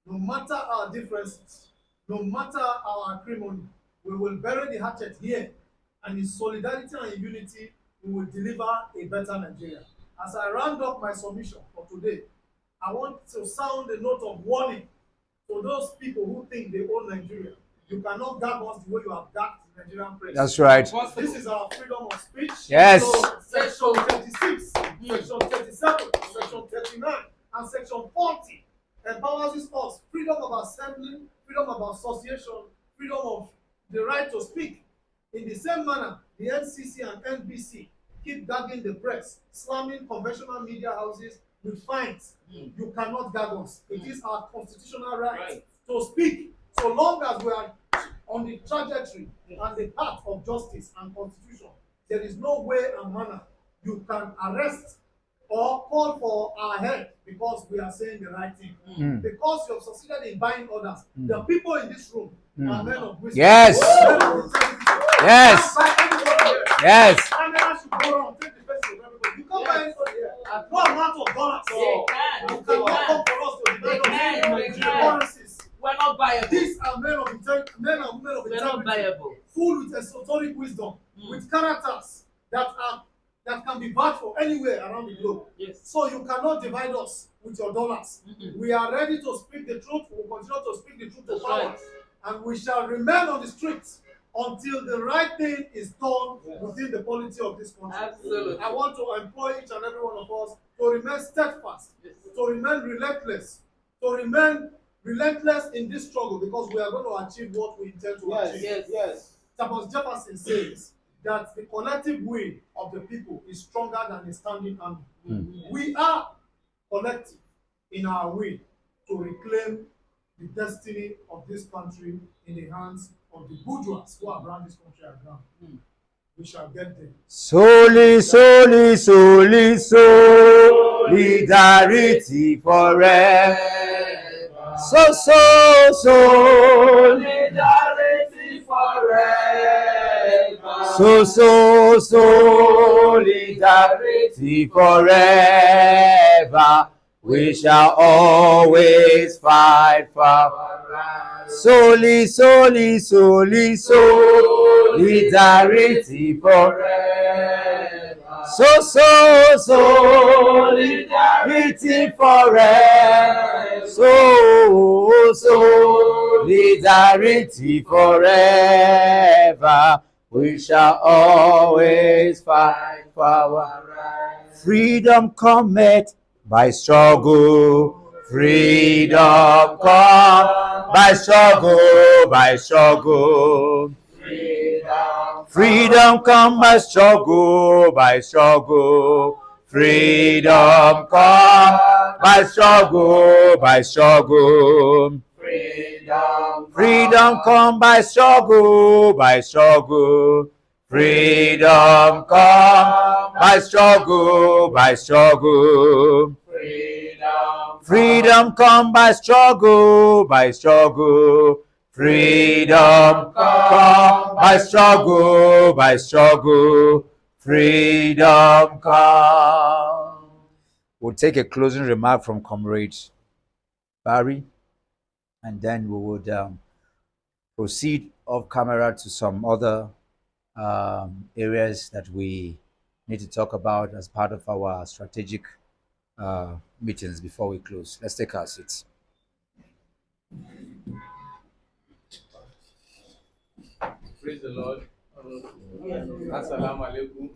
no matter our differences, no matter our acrimony, we will bury the hatchet here, and in solidarity and in unity, we will deliver a better Nigeria. As I round up my submission for today, I want to sound a note of warning To those people who think they own Nigeria, you cannot gag us the way you have gagged the Nigerian press. That's right. This is our freedom of speech. Yes. So, section 36, section 37, section 39, and section 40 empowers us freedom of assembly, freedom of association, freedom of the right to speak. In the same manner, the NCC and NBC keep gagging the press, slamming conventional media houses with fines. You cannot gag us. It is our constitutional right to speak, so long as we are on the trajectory and the path of justice and constitution. There is no way and manner you can arrest or call for our head because we are saying the right thing. Because you have succeeded in buying others. The people in this room are men of wisdom. Yes. Men of integrity. Yes. You can't buy anybody here. Yes. Canada should go around take the face of everybody. You can't buy anybody here. No amount of dollars. You cannot come for us to deny us Nigerian currencies. We're not viable. These are men of integrity, men and women of We're not integrity, viable. full with esoteric wisdom, with characters that can be vouched for anywhere around the globe. Yes. So you cannot divide us with your dollars. We are ready to speak the truth. We will continue to speak the truth to power, and we shall remain on the streets until the right thing is done within the polity of this country. Absolutely. I want to employ each and every one of us to remain steadfast, to remain relentless, in this struggle, because we are going to achieve what we intend to achieve. Thomas Jefferson says that the collective will of the people is stronger than a standing army. We are collective in our will to reclaim the destiny of this country in the hands of the bourgeois who have run this country aground. We shall get there. Solidarity forever. Solidarity forever. Solidarity forever. We shall always fight for solidarity forever. Solidarity forever. Solidarity forever. We shall always fight for our rights. Freedom cometh by struggle. Freedom come by struggle, by struggle. Freedom come by struggle, by struggle. Freedom come by struggle, by struggle. Freedom come by struggle, by struggle. Freedom come by struggle, by struggle. Freedom come by struggle, by struggle. Freedom come by struggle, by struggle. Freedom come. We'll take a closing remark from Comrade Barry, and then we would proceed off camera to some other areas that we need to talk about as part of our strategic meetings before we close. Let's take our seats. Praise the Lord. Assalamu alaikum.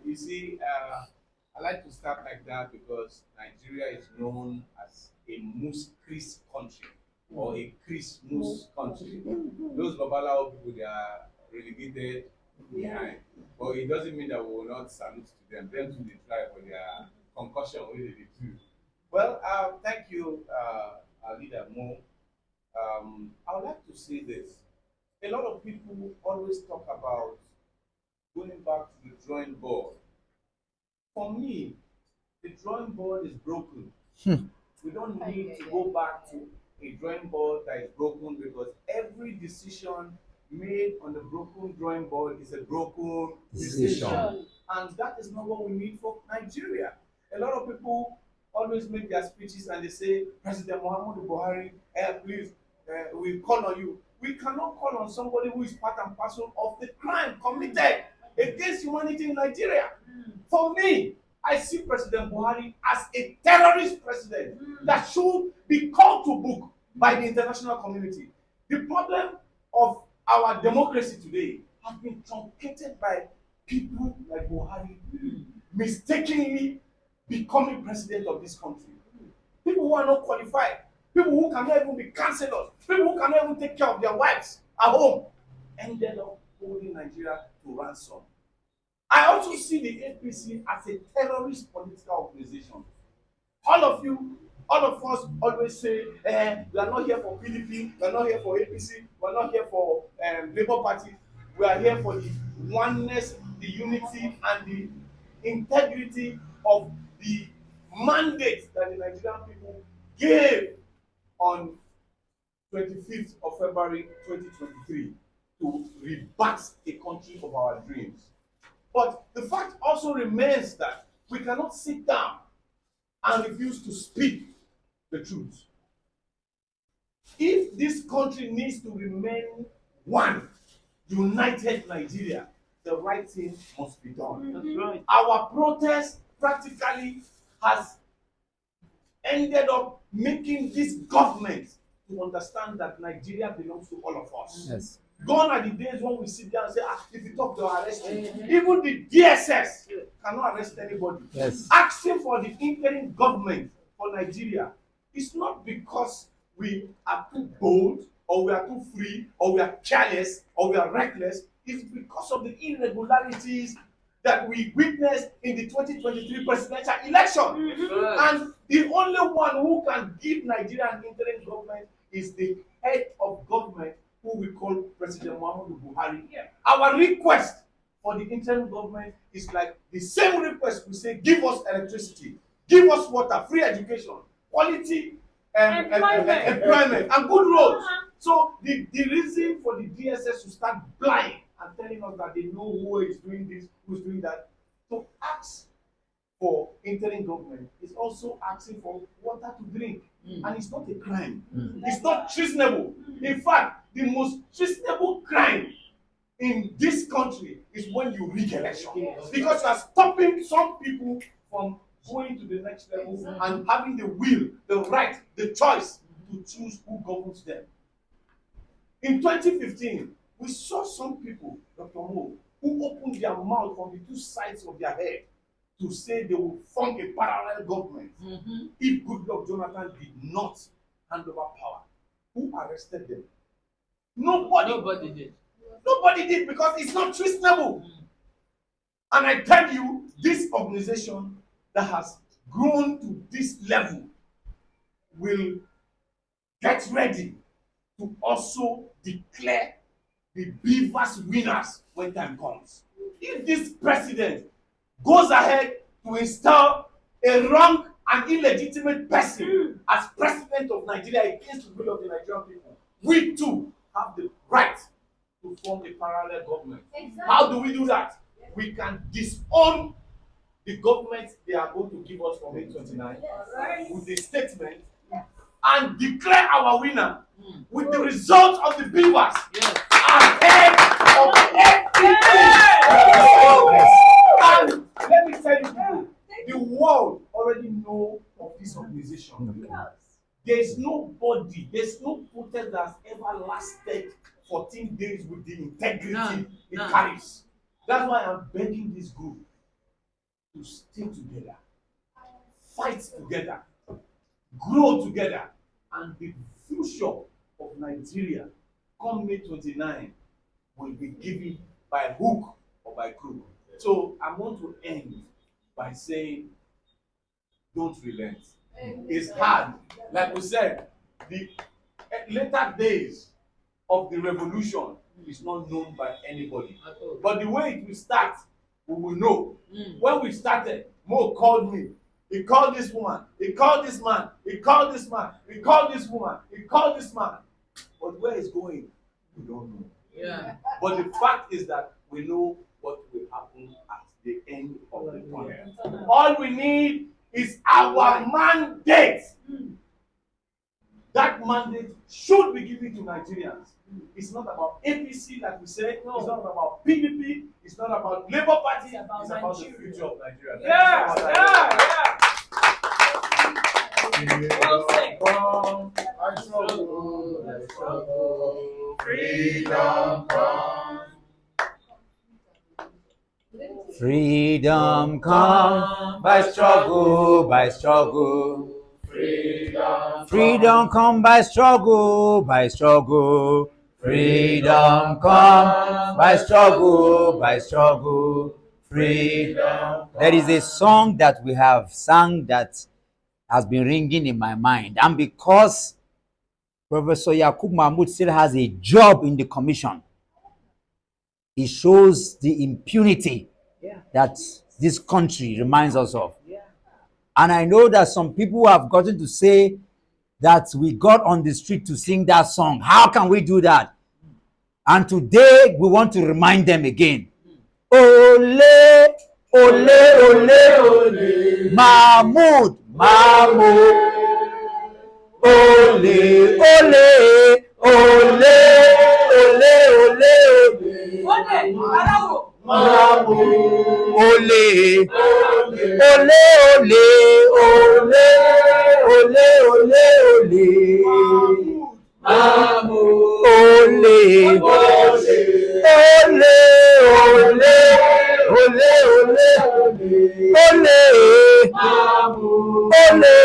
You see, I like to start like that because Nigeria is known as a Muslim country or a Christmas country. Those Babalawo people, they are relegated behind. But it doesn't mean that we will not salute to them. Them too, they try for their concussion, what they do. Well, thank you, our leader Mo. I would like to say this. A lot of people always talk about going back to the drawing board. For me, the drawing board is broken. We don't need to go back to a drawing board that is broken, because every decision made on the broken drawing board is a broken decision. And that is not what we need for Nigeria. A lot of people always make their speeches and they say, President Muhammadu Buhari, please, we call on you. We cannot call on somebody who is part and parcel of the crime committed against humanity in Nigeria. For me, I see President Buhari as a terrorist president that should be called to book by the international community. The problem of our democracy today has been truncated by people like Buhari mistakenly becoming president of this country. People who are not qualified, people who cannot even be counselors, people who cannot even take care of their wives at home, ended up holding Nigeria to ransom. I also see the APC as a terrorist political organization. All of us always say, we are not here for PDP, we are not here for APC, we are not here for Labour Party. We are here for the oneness, the unity, and the integrity of the mandate that the Nigerian people gave on 25th of February 2023 to rebirth a country of our dreams. But the fact also remains that we cannot sit down and refuse to speak the truth. If this country needs to remain one, united Nigeria, the right thing must be done. That's right. Our protest practically has ended up making this government to understand that Nigeria belongs to all of us. Yes. Gone are the days when we sit there and say, if you talk, they'll arrest you. Even the DSS cannot arrest anybody. Yes. Asking for the interim government for Nigeria is not because we are too bold, or we are too free, or we are careless, or we are reckless. It's because of the irregularities that we witnessed in the 2023 presidential election. And the only one who can give Nigeria an interim government is the head of government, who we call President Muhammadu Buhari. Our request for the interim government is like the same request we say, give us electricity, give us water, free education, quality employment, and good roads. So the reason for the DSS to start blind and telling us that they know who is doing this, who is doing that, to ask for interim government is also asking for water to drink. And it's not a crime. It's not treasonable. In fact, the most treasonable crime in this country is when you rig election. Because you are stopping some people from going to the next level and having the will, the right, the choice to choose who governs them. In 2015, we saw some people, Dr. Mo, who opened their mouth from the two sides of their head to say they will form a parallel government if Goodluck Jonathan did not hand over power. Who arrested them? Nobody did. Nobody did, because it's not treasonable. And I tell you, this organization that has grown to this level will get ready to also declare the beavers winners when time comes. If this president goes ahead to install a wrong and illegitimate person as president of Nigeria against the will of the Nigerian people, we too have the right to form a parallel government. Exactly. How do we do that? We can disown the government they are going to give us from 829 with the statement and declare our winner with the result of the beavers ahead of everything. And let me tell you, the world already know of this organization. There is nobody, there's no protest that has ever lasted 14 days with the integrity it carries. That's why I'm begging this group to stay together, fight together, grow together, and the future of Nigeria come May 29 will be given by hook or by crook. So I want to end by saying, don't relent. It's hard. Like we said, the later days of the revolution is not known by anybody. But the way it will start, we will know. When we started, Mo called me. He called this woman. He called this man. He called this man. He called this woman. He called this man. But where it's going, we don't know. Yeah. But the fact is that we know what will happen at the end of the tunnel. All we need is our mandate. That that mandate should be given to Nigerians. It's not about APC, like we say. No. It's not about PDP. It's not about Labour Party. It's about the Nigeria. future of Nigeria. Yeah, yeah, yeah. Freedom come. Freedom come by struggle, by struggle. Freedom come by struggle, by struggle. Freedom come by struggle, by struggle. Freedom. There is a song that we have sung that has been ringing in my mind, and because Professor Yakub Mahmoud still has a job in the commission, it shows the impunity that this country reminds us of. And I know that some people have gotten to say that we got on the street to sing that song. How can we do that? And today we want to remind them again. Ole, ole, ole, ole, Mahmoud, Mahmoud. Ole, ole, ole, ole, ole, ole. Mahmoud. Ole, ole, ole, ole, ole, ole, ole. Mahmoud. Ole, ole, ole, ole, ole, ole. Mahmoud. Ole,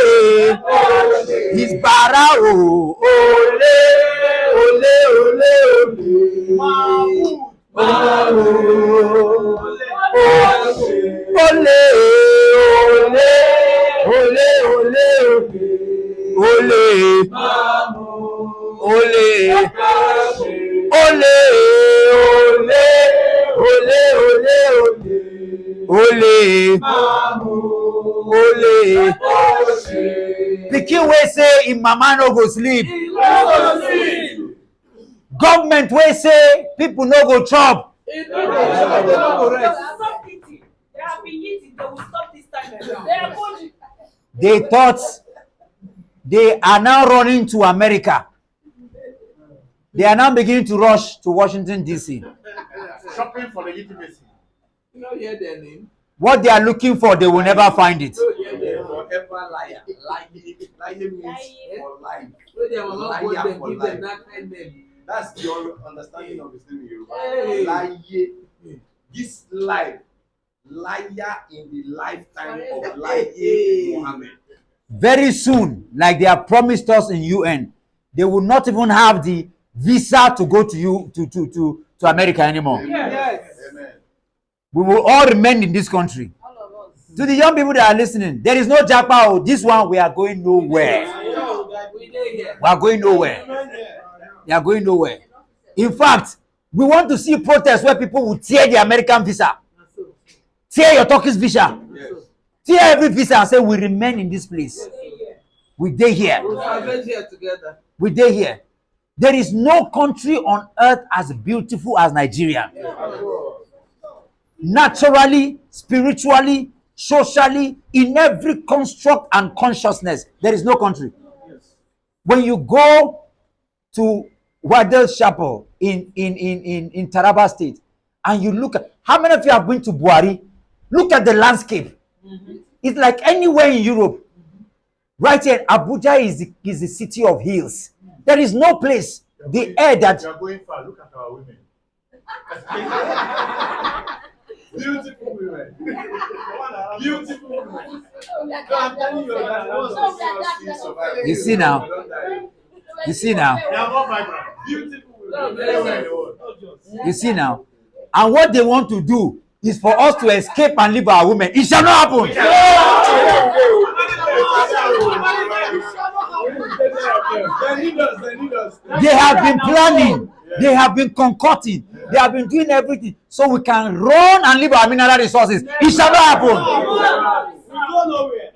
he's barao. Ole, ole, ole, ole. Mahmoud. Mahmoud. Ole, ole, ole, ole, ole. Mahmoud. Ole, ole, ole, ole, ole, ole. Ole. Pikin wey say im mama no go sleep. Government wey say people no go chop. They have been eating. They will stop this time around. They thought they are now running to America. They are now beginning to rush to Washington, D.C. Shopping for legitimacy. You don't hear their name. What they are looking for, they will never find it. Forever liar. Liar means for life. So their mama Liar bought them, for give life. them that kind name. That's your understanding of his name in Yoruba. Hey. Liar. This life. Liar in the lifetime of liar Muhammad. Very soon, like they have promised us in UN, they will not even have the visa to go to America anymore. Yes. Amen. We will all remain in this country. All of us. To the young people that are listening, there is no jackpot. This one, we are going nowhere. We dey here. We are going nowhere. They are going nowhere. In fact, we want to see protests where people will tear the American visa, tear your Turkish visa, Yes. tear every visa and say we remain in this place. We dey here. We'll salvage here together. We dey here. There is no country on earth as beautiful as Nigeria. Naturally, spiritually, socially, in every construct and consciousness, there is no country. When you go to Wadel Chapel in Taraba State, and you look at how many of you have been to Buhari, look at the landscape. It's like anywhere in Europe. Right here, Abuja is the city of hills. There is no place, the air that You are going far. Look at our women. Beautiful women. Beautiful women. I'm telling you, you see now. You see now. They are more vibrant. Beautiful women. Everywhere in the world. You see now. And what they want to do is for us to escape and leave our women. It shall not happen. They need us. They have been planning. They have been concocting. They have been doing everything so we can run and leave our mineral resources. It shall not happen. We go nowhere.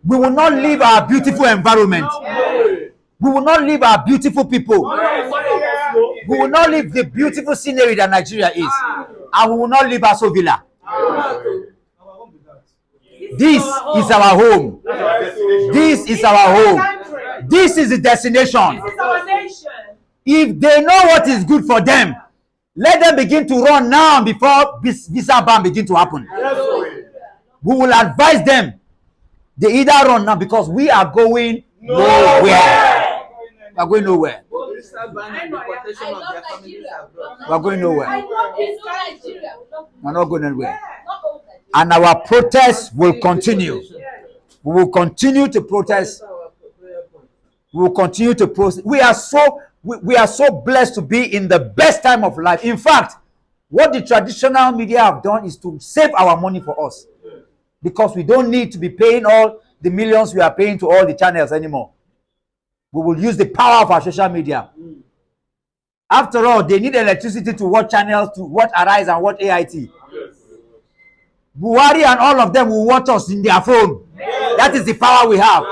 We will not leave our beautiful environment. We will not leave our beautiful people. We will not leave the beautiful scenery that Nigeria is. And we will not leave Aso Villa. This is our home. This is our home. This is the destination. This is our nation. If they know what is good for them, let them begin to run now before visa ban begin to happen. We will advise them. They either run now because we are going nowhere. We are going nowhere. I love Nigeria. We are going nowhere. I love Nigeria. We are not going anywhere. Not all Nigeria. And our protest will continue. We will continue to protest. We will continue to protest. We are so blessed to be in the best time of life. In fact, what the traditional media have done is to save our money for us, because we don't need to be paying all the millions we are paying to all the channels anymore. We will use the power of our social media. After all, they need electricity to watch channels, to watch Arise and watch AIT. Buhari and all of them will watch us in their phone. That is the power we have.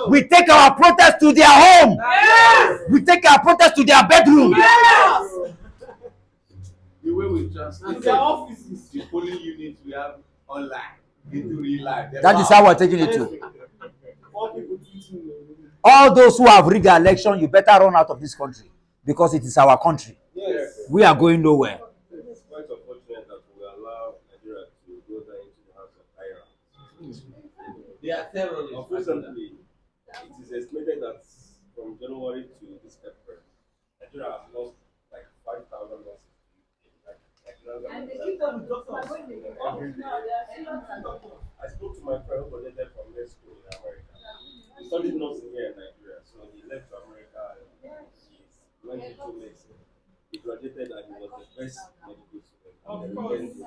We take our protest to their home. We take our protest to their bedroom. The way we translate their offices, the polling units we have online into real life. That is how we're taking it to. All those who have rigged the election, you better run out of this country, because it is our country. Yes. We are going nowhere. It's quite unfortunate that we allow Nigeria to go there into the hands of tyrants. They are terrorists. Unfortunately, it is estimated that from January to this April, Nigeria has lost like 5,000 nurses. And they keep on I spoke to my friend who graduated from med school in America. He studied nursing here in Nigeria, so he left to America and he went into medicine. He graduated and he was the best medical student.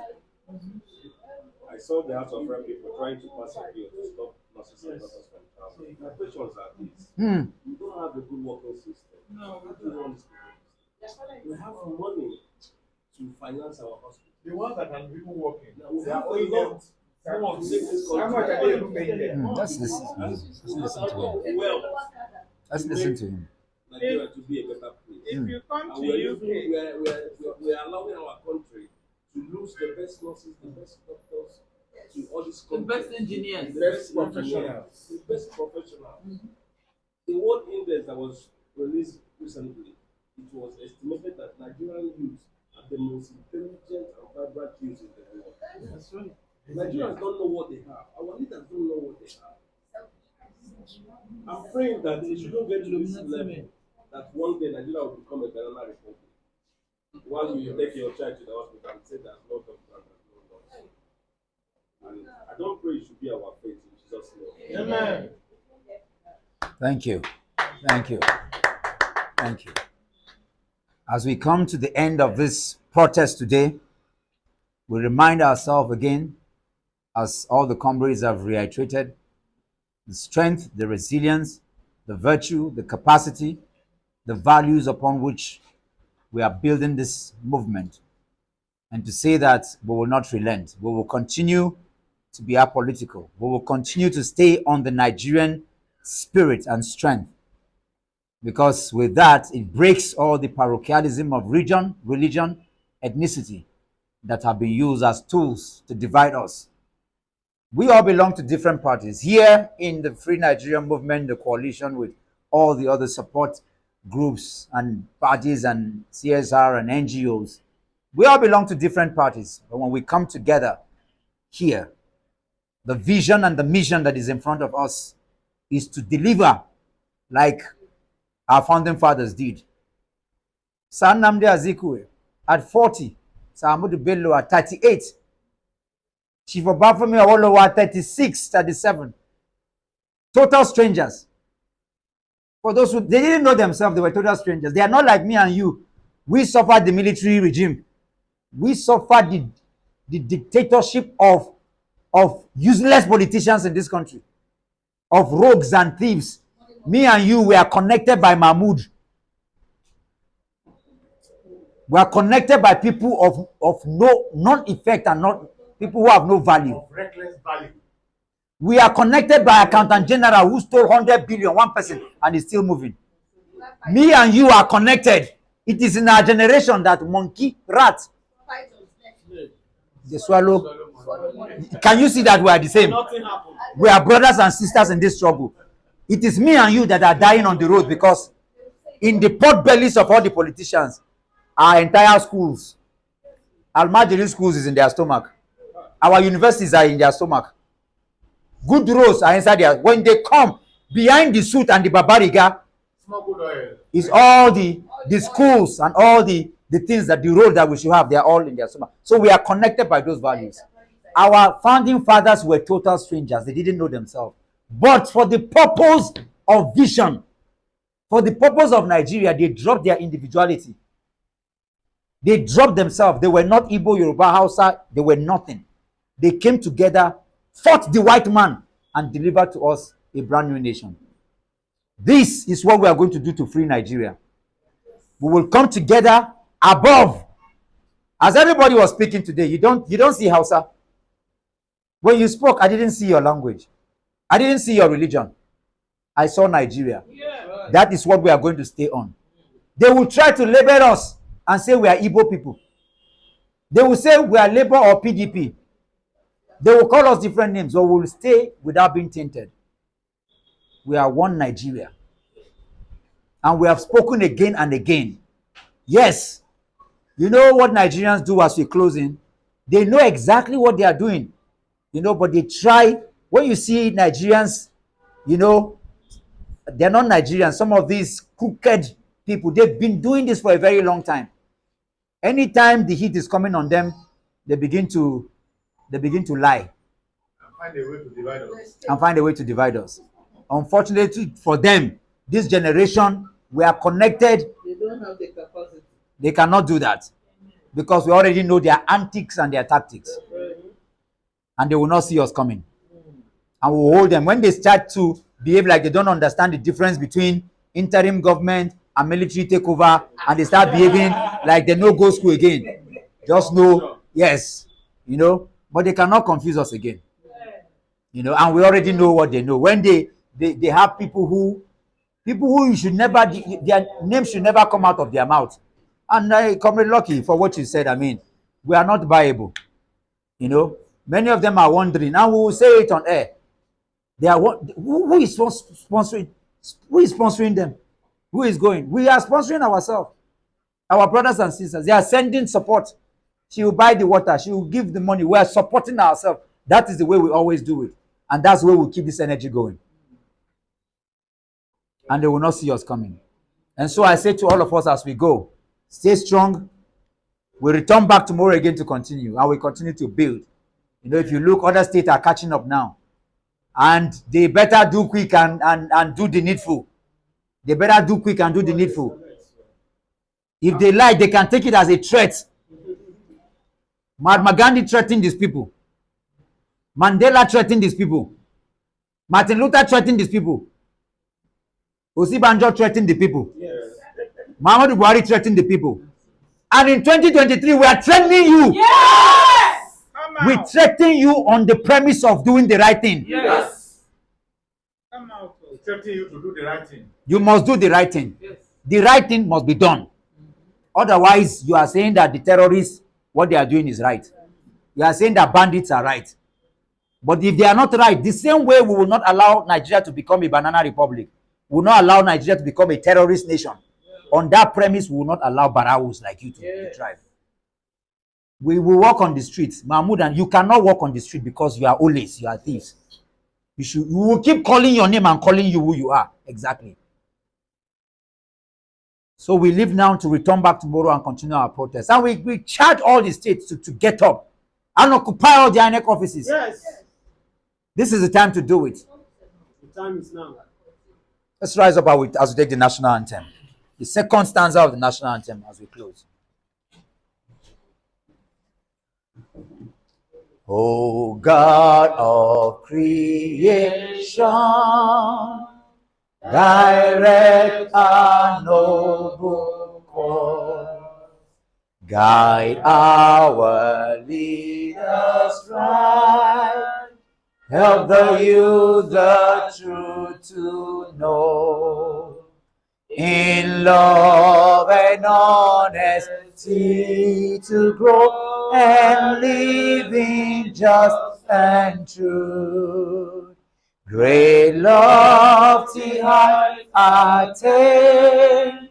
I saw the House of Rep people trying to pass a bill to stop nurses and doctors from traveling. My questions are these. We don't have a good working system. No, we don't. We have money to finance our hospitals. The ones that are even working, We they are have a only lot. them. How How much are they even paying them? Let's listen to him. Well, Let's listen to him. Nigeria to be a better place. If you come And to UK, we are allowing our country to lose the best nurses, the best doctors, to all these The countries. best engineers. The best professionals. The best professionals. The World Index that was released recently, it was estimated that Nigerian youth are the most intelligent and vibrant youth in the world. That's right. Nigerians don't know what they have. Our leaders don't know what they have. I'm praying that it shouldn't get to this level, that one day Nigeria will become a banana republic. While you take your child to the hospital and say there's no doctor and there's no nurse. And I don't pray it should be our fate in Jesus' name. Amen. Thank you. Thank you. Thank you. As we come to the end of this protest today, we remind ourselves again, as all the comrades have reiterated, the strength, the resilience, the virtue, the capacity, the values upon which we are building this movement. And to say that we will not relent. We will continue to be apolitical. We will continue to stay on the Nigerian spirit and strength. Because with that, it breaks all the parochialism of region, religion, ethnicity that have been used as tools to divide us. We all belong to different parties. Here in the Free Nigerian Movement, the coalition with all the other support groups and parties and CSR and NGOs, we all belong to different parties. But when we come together here, the vision and the mission that is in front of us is to deliver like our founding fathers did. Sir Nnamdi Azikiwe at 40, Sir Ahmadu Bello at 38, Chief Obafemi Awolowo at 36, 37. Total strangers. For those who, they didn't know themselves, they were total strangers. They are not like me and you. We suffered the military regime. We suffered the dictatorship of useless politicians in this country, of rogues and thieves. Me and you, we are connected by Mahmoud. We are connected by people of no non-effect and not people who have no value. Of reckless value. We are connected by accountant general who stole 100 billion, one person, and is still moving. Me and you are connected. It is in our generation that monkey, rat, they swallow. Can you see that we are the same? Nothing happened. We are brothers and sisters in this struggle. It is me and you that are dying on the road because in the pot bellies of all the politicians, our entire schools, Almajiri schools is in their stomach. Our universities are in their stomach. Good roads are inside there. When they come behind the suit and the barbariga, Smuggled oil. is all the schools and all the things that the road that we should have, they are all in their stomach. So we are connected by those values. Our founding fathers were total strangers. They didn't know themselves. But for the purpose of vision, for the purpose of Nigeria, they dropped their individuality. They dropped themselves. They were not Igbo, Yoruba, Hausa. They were nothing. They came together, fought the white man, and delivered to us a brand new nation. This is what we are going to do to free Nigeria. We will come together above. As everybody was speaking today, you don't see Hausa. When you spoke, I didn't see your language. I didn't see your religion. I saw Nigeria. Yeah. That is what we are going to stay on. They will try to label us and say we are Igbo people. They will say we are Labour or PDP. They will call us different names, but we will stay without being tainted. We are one Nigeria. And we have spoken again and again. Yes. You know what Nigerians do as we're closing? They know exactly what they are doing. But they try. When you see Nigerians, they're not Nigerians. Some of these crooked people, they've been doing this for a very long time. Anytime the heat is coming on them, they begin to lie And find a way to divide us. and find a way to divide us. Unfortunately for them, this generation, we are connected. They don't have the capacity. They cannot do that because we already know their antics and their tactics. And they will not see us coming. And we will hold them. When they start to behave like they don't understand the difference between interim government and military takeover, and they start behaving like they no go school again, just know, yes, but they cannot confuse us again. And we already know what they know. When they have people who you should never, their names should never come out of their mouth. And Comrade Lucky, for what you said, we are not viable. Many of them are wondering, and we will say it on air. They are who is sponsoring? Who is sponsoring them? Who is going? We are sponsoring ourselves. Our brothers and sisters, they are sending support. She will buy the water. She will give the money. We are supporting ourselves. That is the way we always do it. And that's where we keep this energy going. And they will not see us coming. And so I say to all of us as we go, stay strong. We'll return back tomorrow again to continue. And we continue to build. If you look, other states are catching up now. And they better do quick and do the needful. They better do quick and do the needful. If they like, they can take it as a threat. Mahatma Gandhi threatened these people. Mandela threatened these people. Martin Luther threatened these people. Osibanjo threatened the people. Yes. Muhammadu Buhari threatened the people. And in 2023, we are threatening you. Yes! We threaten you on the premise of doing the right thing. Yes! Come out. Expecting you to do the right thing. You must do the right thing. Yes. The right thing must be done. Otherwise, you are saying that the terrorists, what they are doing is right. You are saying that bandits are right. But if they are not right, the same way we will not allow Nigeria to become a banana republic, we will not allow Nigeria to become a terrorist nation. On that premise, we will not allow Barawus like you to thrive. We will walk on the streets. Mahmoud, and you cannot walk on the street because you are oles, you are thieves. We will keep calling your name and calling you who you are. Exactly. So we leave now to return back tomorrow and continue our protest. And we charge all the states to get up and occupy all the INEC offices. Yes. This is the time to do it. The time is now. Let's rise up as we take the national anthem. The second stanza of the national anthem as we close. O God of creation, direct our noble course, guide our leaders right, help the youth the truth to know, in love and honesty to grow, and living just and true. Great lofty height attain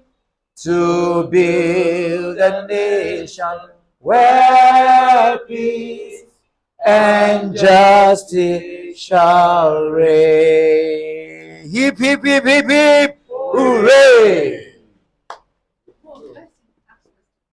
to build a nation where peace and justice shall reign. Hip, hip, hip, hip, hip. Hooray!